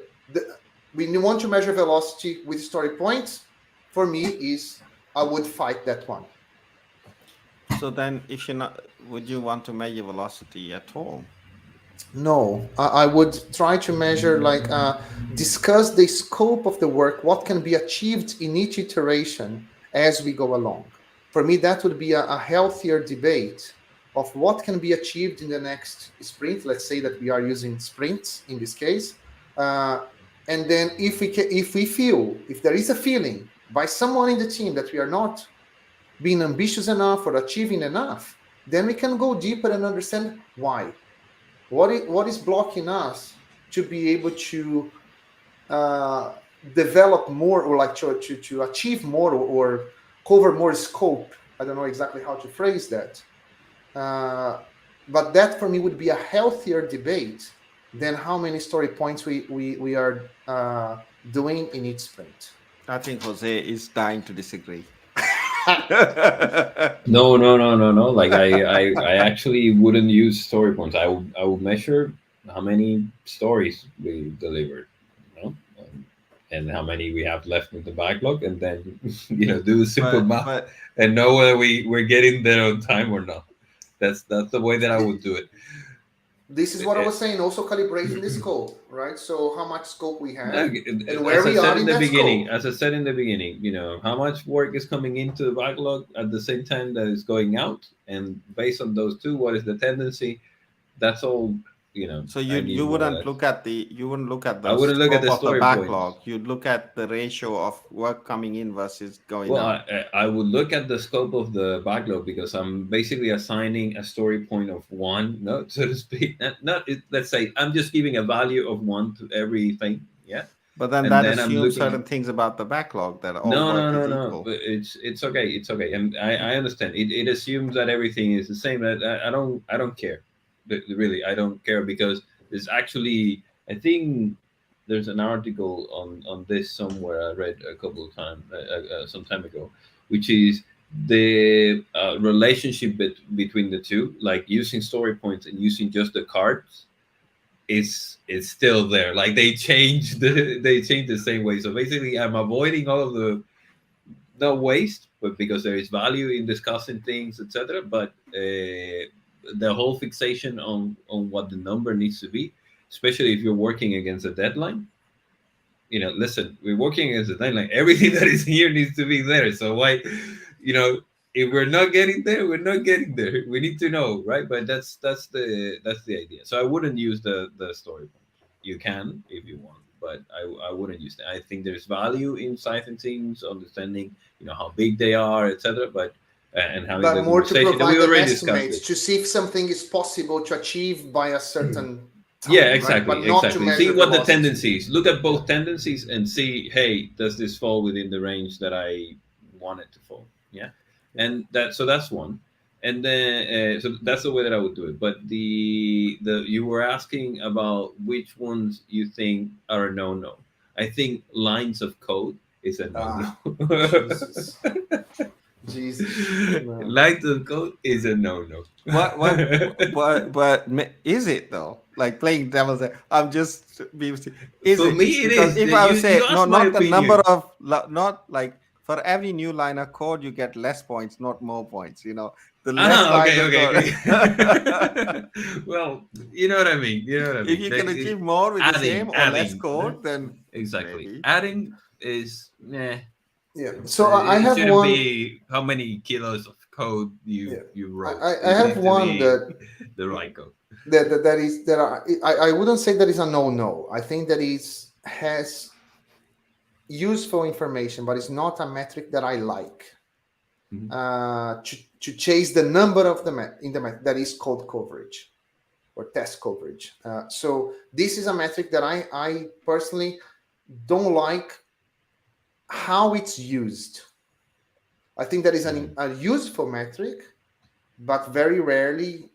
we want to measure velocity with story points, for me is I would fight that one. So then, if you're not, would you want to measure velocity at all? No, I would try to measure, like, discuss the scope of the work, what can be achieved in each iteration as we go along. For me, that would be a healthier debate of what can be achieved in the next sprint. Let's say that we are using sprints in this case. And then if there is a feeling by someone in the team that we are not being ambitious enough or achieving enough, then we can go deeper and understand why. What is blocking us to be able to develop more, or like to achieve more, or cover more scope? I don't know exactly how to phrase that. But that for me would be a healthier debate than how many story points we are doing in each sprint. I think Jose is dying to disagree. No. Like I actually wouldn't use story points. I would measure how many stories we delivered, you know, and how many we have left in the backlog, and then do the simple math and know whether we're getting there on time or not. That's the way that I would do it. This is what I was saying. Also calibrating the scope, right? So how much scope we have, and as where we I said are in in the that beginning, scope. as I said in the beginning, how much work is coming into the backlog at the same time that is going out, and based on those two, what is the tendency? That's all. So I need you more or wouldn't less. look at I the wouldn't look at scope the of the story backlog. points. You'd look at the ratio of work coming in versus going Well, out. I would look at the scope of the backlog because I'm basically assigning a story point of one, no, so to speak. Let's say I'm just giving a value of one to everything, yeah, But then and that then I'm assumes looking. certain things about the backlog, that all No, no, work no, is no. equal. But it's okay. It's okay, and I understand. It assumes that everything is the same. I don't care. Really, I don't care because there's actually, I think there's an article on this somewhere I read a couple of times some time ago, which is the relationship between the two, like using story points and using just the cards is still there. Like they change the same way. So basically, I'm avoiding all of the no waste, but because there is value in discussing things, etc. But the whole fixation on what the number needs to be, especially if you're working against a deadline. Listen, we're working against a deadline. Everything that is here needs to be there. So why, you know, if we're not getting there, we're not getting there. We need to know, right? But that's the idea. So I wouldn't use the story point. You can if you want, but I wouldn't use that. I think there's value in sizing things, understanding how big they are, etc. But and having the But more to conversation. And we provide an already discussed estimate it. to see if something is possible to achieve by a certain Yeah, time, right? exactly, But not to exactly. See measure what the velocity. tendency is. Look at Yeah. both tendencies and see, hey, does this fall within the range that I want it to fall? Yeah, and that's one. And then so that's the way that I would do it. But the you were asking about which ones you think are a no. I think lines of code is a no. Ah, Jesus. Jesus. No. Lines of code is a no. Is it though? Like playing devil's, I'm just being. Is For it? me, it Because is. if I would You say no, asked my not the number opinion. of, not like for every new line of code you get less points, not more points. The less lines Okay, of okay, code. okay. Well, you know what I mean. You know what I If mean. you can achieve more with the same or less Adding, code, then exactly. maybe. Adding is, Yeah. It's, So I it have shouldn't one. be how many kilos of code you Yeah. you I, wrote. I It have needs to one be that the right code. I wouldn't say that is a no. I think that is has useful information, but it's not a metric that I like. Mhm. To chase the number of in the met that is code coverage or test coverage. So this is a metric that I personally don't like how it's used. I think that is a useful metric, but very rarely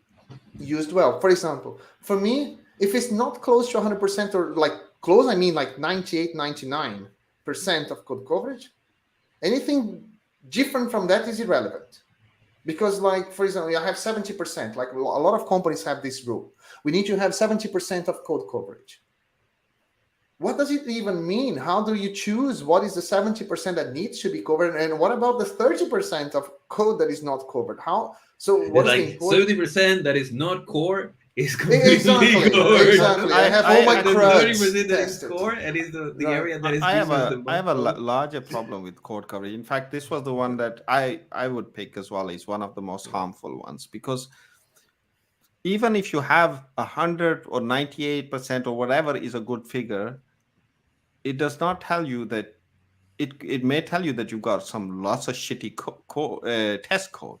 used well. For example, for me, if it's not close to 100% or like close, I mean like 98, 99% of code coverage, anything different from that is irrelevant. Because, like, for example, I have 70%. Like, a lot of companies have this rule. We need to have 70% of code coverage. What does it even mean? How do you choose what is the 70% that needs to be covered? And what about the 30% of code that is not covered? How? So what It's is the like important? 70% that is not core is completely Exactly, covered. exactly. I have all my And the CRUDs 30% that is tested. core and is the Right. area that is I have business the a most code. larger problem with code coverage. In fact, this was the one that I would pick as well. Is one of the most harmful ones, because even if you have 100 or 98% or whatever is a good figure, it does not tell you that it may tell you that you've got some lots of shitty test code,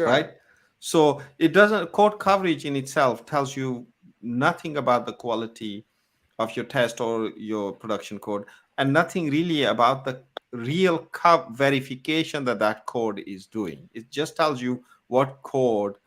right? Sure. So it doesn't, code coverage in itself tells you nothing about the quality of your test or your production code, and nothing really about the real verification that that code is doing. It just tells you what code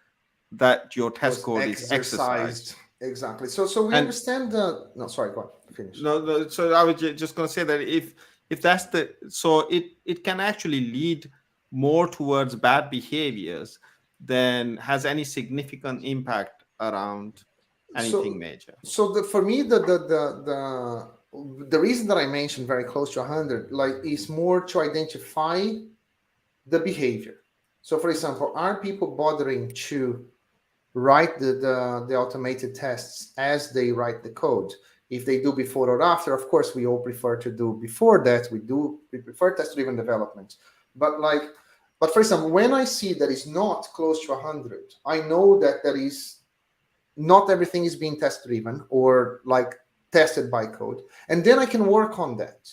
that your test Was code is exercised. exercised. Exactly. So we And understand the. No, sorry. Go on. Finish. no, no, so I was just going to say that if that's the, so it can actually lead more towards bad behaviors than has any significant impact around anything So, major. for me, the reason that I mentioned very close to 100, like, is more to identify the behavior. So, for example, are people bothering to write the automated tests as they write the code? If they do before or after, of course, we all prefer to do before that. We prefer test-driven development. But, like, but for example, when I see that it's not close to 100, I know that there is not everything is being test driven or, like, tested by code, and then I can work on that.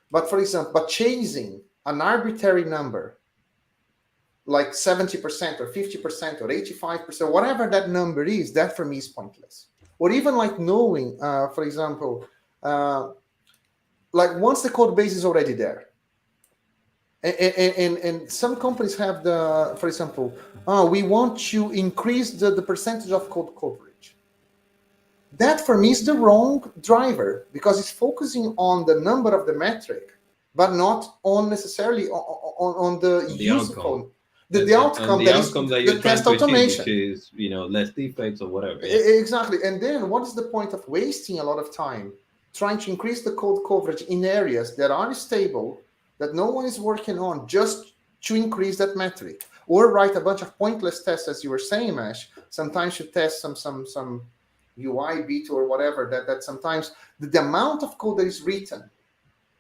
But, for example, chasing an arbitrary number like 70% or 50% or 85%, whatever that number is, that for me is pointless. Or even, like, knowing, for example, uh, like, once the code base is already there, and some companies have the, for example, we want to increase the percentage of code coverage. That for me is the wrong driver, because it's focusing on the number of the metric, but not on necessarily on the The outcome. useful, the And outcome the that is outcome that the you're trying test to achieve, which automation. is, less defects or whatever. Yeah. Exactly. And then what is the point of wasting a lot of time trying to increase the code coverage in areas that are stable, that no one is working on, just to increase that metric? Or write a bunch of pointless tests, as you were saying, Ash. Sometimes you test some UI bit or whatever, that sometimes the amount of code that is written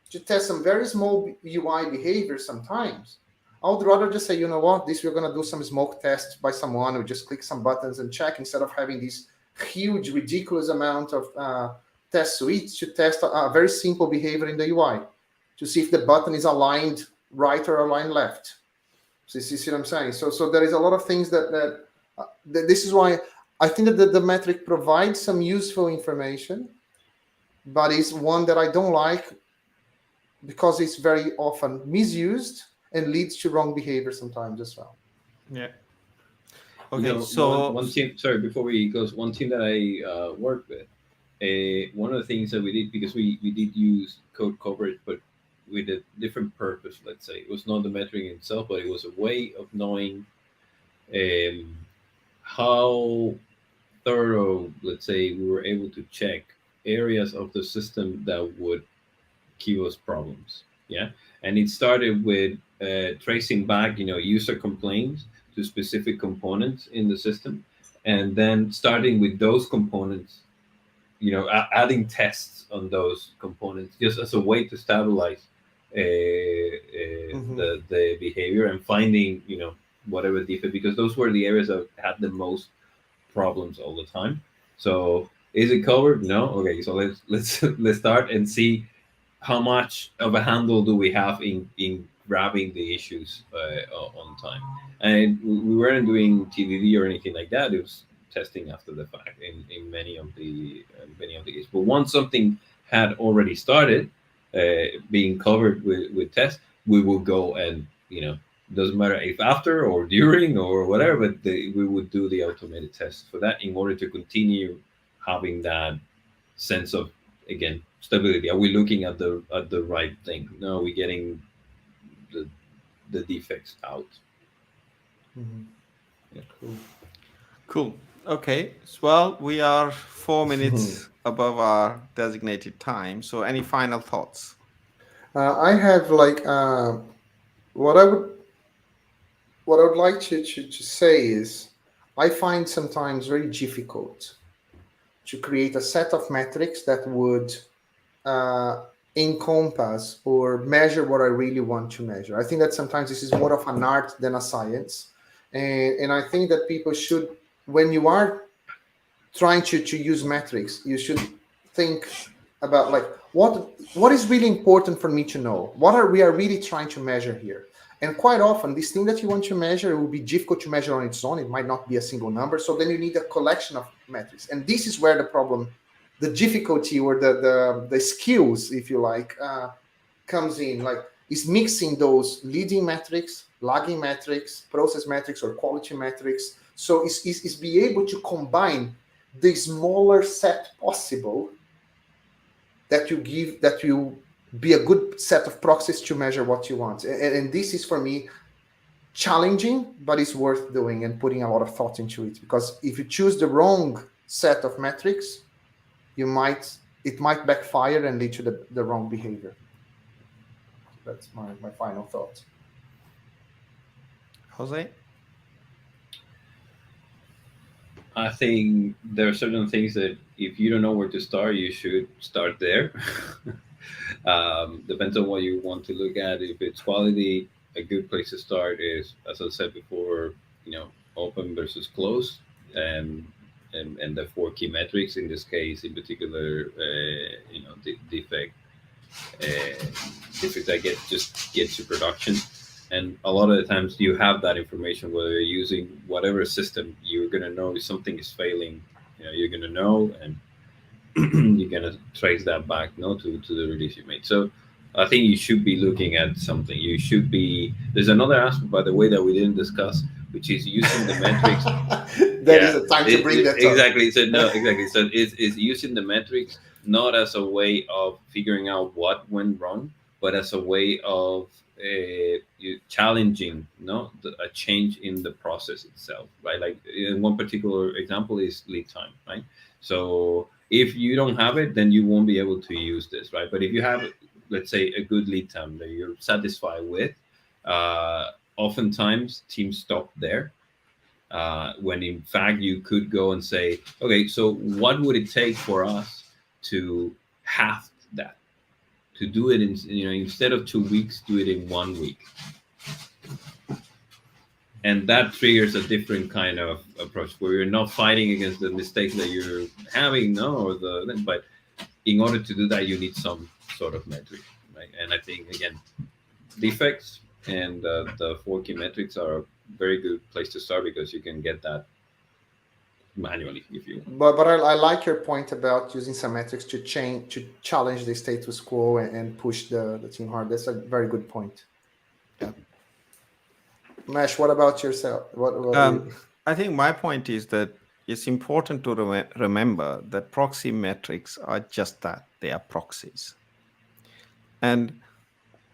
to test some very small UI behavior, sometimes I would rather just say, you know what, this, we're going to do some smoke tests by someone who just click some buttons and check, instead of having this huge, ridiculous amount of test suites to test a very simple behavior in the UI to see if the button is aligned right or aligned left. So you see what I'm saying? So there is a lot of things that this is why I think that the metric provides some useful information, but it's one that I don't like, because it's very often misused and leads to wrong behavior sometimes as well. Yeah. You Okay. know, one team. Sorry, before we goes, one team that I worked with. One of the things that we did, because we did use code coverage, but with a different purpose. Let's say it was not the metric itself, but it was a way of knowing um, how thorough, let's say, we were able to check areas of the system that would give us problems. Yeah, and it started with tracing back, user complaints to specific components in the system, and then starting with those components, adding tests on those components just as a way to stabilize Mm-hmm. the behavior and finding, whatever defect, because those were the areas that had the most problems all the time. So is it covered? No. Okay, so let's let's start and see how much of a handle do we have in grabbing the issues on time. And we weren't doing TDD or anything like that. It was testing after the fact in many of the cases. But once something had already started being covered with tests, we will go and, doesn't matter if after or during or whatever, but we would do the automated tests for that in order to continue having that sense of, again, stability. Are we looking at the right thing? No, are we getting the the defects out? Mhm. Yeah. Cool. Cool. Okay. Well, we are 4 minutes above our designated time. So, any final thoughts? I have like what I would what I would like to say is I find sometimes very difficult to create a set of metrics that would uh, encompass or measure what I really want to measure. I think that sometimes this is more of an art than a science, and I think that people should, when you are trying to use metrics, you should think about like what is really important for me to know. What are we are really trying to measure here? And quite often, this thing that you want to measure will be difficult to measure on its own. It might not be a single number. So then you need a collection of metrics. And this is where the problem, the difficulty or the skills, if you like, comes in. Like is mixing those leading metrics, lagging metrics, process metrics, or quality metrics. So is be able to combine the smaller set possible that you give that will be a good set of proxies to measure what you want. And this is for me challenging, but it's worth doing and putting a lot of thought into it, because if you choose the wrong set of metrics, you might it might backfire and lead to the wrong behavior. That's my final thought. Jose? I think there are certain things that if you don't know where to start, you should start there. Depends on what you want to look at. If it's quality, a good place to start is, as I said before, open versus close, and and the four key metrics. In this case, in particular, defect, uh, defects that get to production. And a lot of the times you have that information, whether you're using whatever system, you're going to know if something is failing. You're going to know, and you're going to trace that back, to the release you made. So I think you should be looking at something. You should be. There's another aspect, by the way, that we didn't discuss, which is using the metrics. That is Yeah, a time to bring that up. exactly. So no, exactly. So it's using the metrics not as a way of figuring out what went wrong, but as a way of you challenging, a change in the process itself, right? Like in one particular example is lead time, right? So if you don't have it, then you won't be able to use this, right? But if you have, let's say, a good lead time that you're satisfied with, oftentimes teams stop there, when in fact you could go and say, okay, so what would it take for us to have that, to do it in, instead of 2 weeks, do it in 1 week? And that triggers a different kind of approach where you're not fighting against the mistakes that you're having, no, but in order to do that, you need some sort of metric, right? And I think again, defects and the four key metrics are a very good place to start, because you can get that manually if you want. But I like your point about using some metrics to change to challenge the status quo and push the team hard. That's a very good point. Yeah. Mesh, what about yourself? What do you? I think my point is that it's important to remember that proxy metrics are just that, they are proxies. And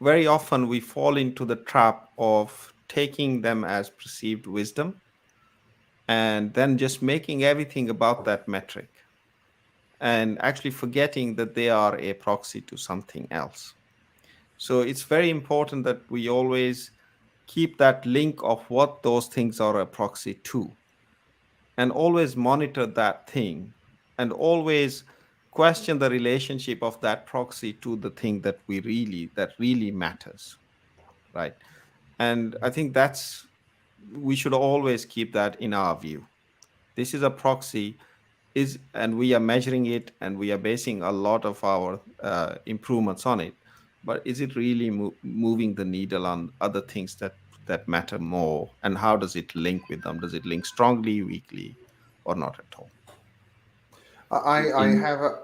very often we fall into the trap of taking them as perceived wisdom and then just making everything about that metric and actually forgetting that they are a proxy to something else. So it's very important that we always keep that link of what those things are a proxy to, and always monitor that thing, and always question the relationship of that proxy to the thing that really matters, right? And I think we should always keep that in our view. This is a proxy, and we are measuring it, and we are basing a lot of our improvements on it, but is it really moving the needle on other things that matter more, and how does it link with them? Does it link strongly, weakly, or not at all? I In have a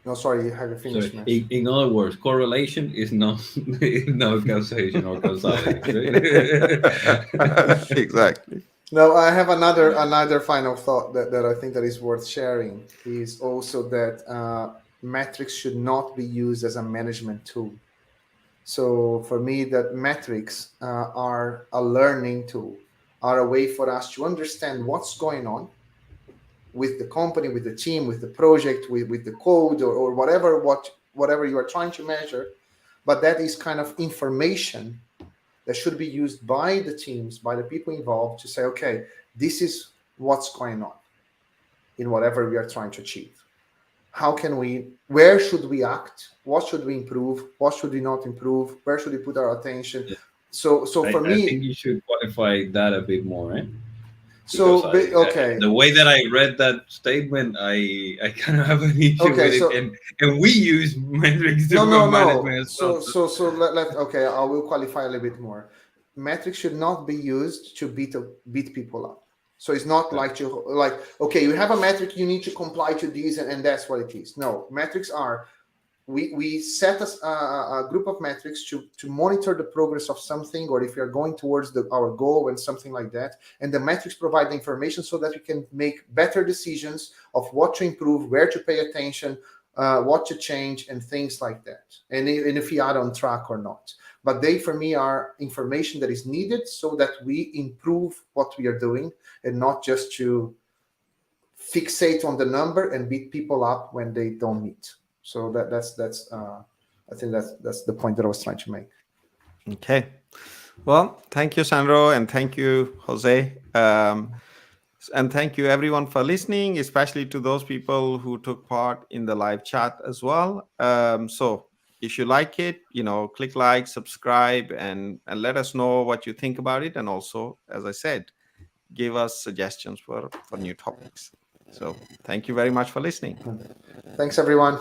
no. Sorry, you have you So, finished, Mesh? in other words, correlation is not is not causation or causality, right? Exactly. No, I have another final thought that I think that is worth sharing is also that metrics should not be used as a management tool. So for me, that metrics are a learning tool. are a way for us to understand what's going on with the company, with the team, with the project, with the code, or whatever you are trying to measure. But that is kind of information that should be used by the teams, by the people involved, to say, okay, this is what's going on in whatever we are trying to achieve. Where should we act? What should we improve? What should we not improve? Where should we put our attention? Yeah. So for I me, think you should qualify that a bit more, right? so Because okay, the way that I read that statement, I kind of have an issue okay, with it, so and we use metrics no, for no, management no. as well. So let okay, I will qualify a little bit more. Metrics should not be used to beat people up. So it's not like okay, you have a metric, you need to comply to these, and that's what it is. No, metrics are, we set a group of metrics to monitor the progress of something, or if we are going towards our goal and something like that. And the metrics provide the information so that we can make better decisions of what to improve, where to pay attention, what to change, and things like that. And if we are on track or not. But they, for me, are information that is needed so that we improve what we are doing, and not just to fixate on the number and beat people up when they don't meet. So that's I think that's the point that I was trying to make. Okay. Well, thank you, Sandro, and thank you, Jose. And thank you, everyone, for listening, especially to those people who took part in the live chat as well. So if you like it, click like, subscribe, and let us know what you think about it. And also, as I said, give us suggestions for new topics. So thank you very much for listening. Thanks, everyone.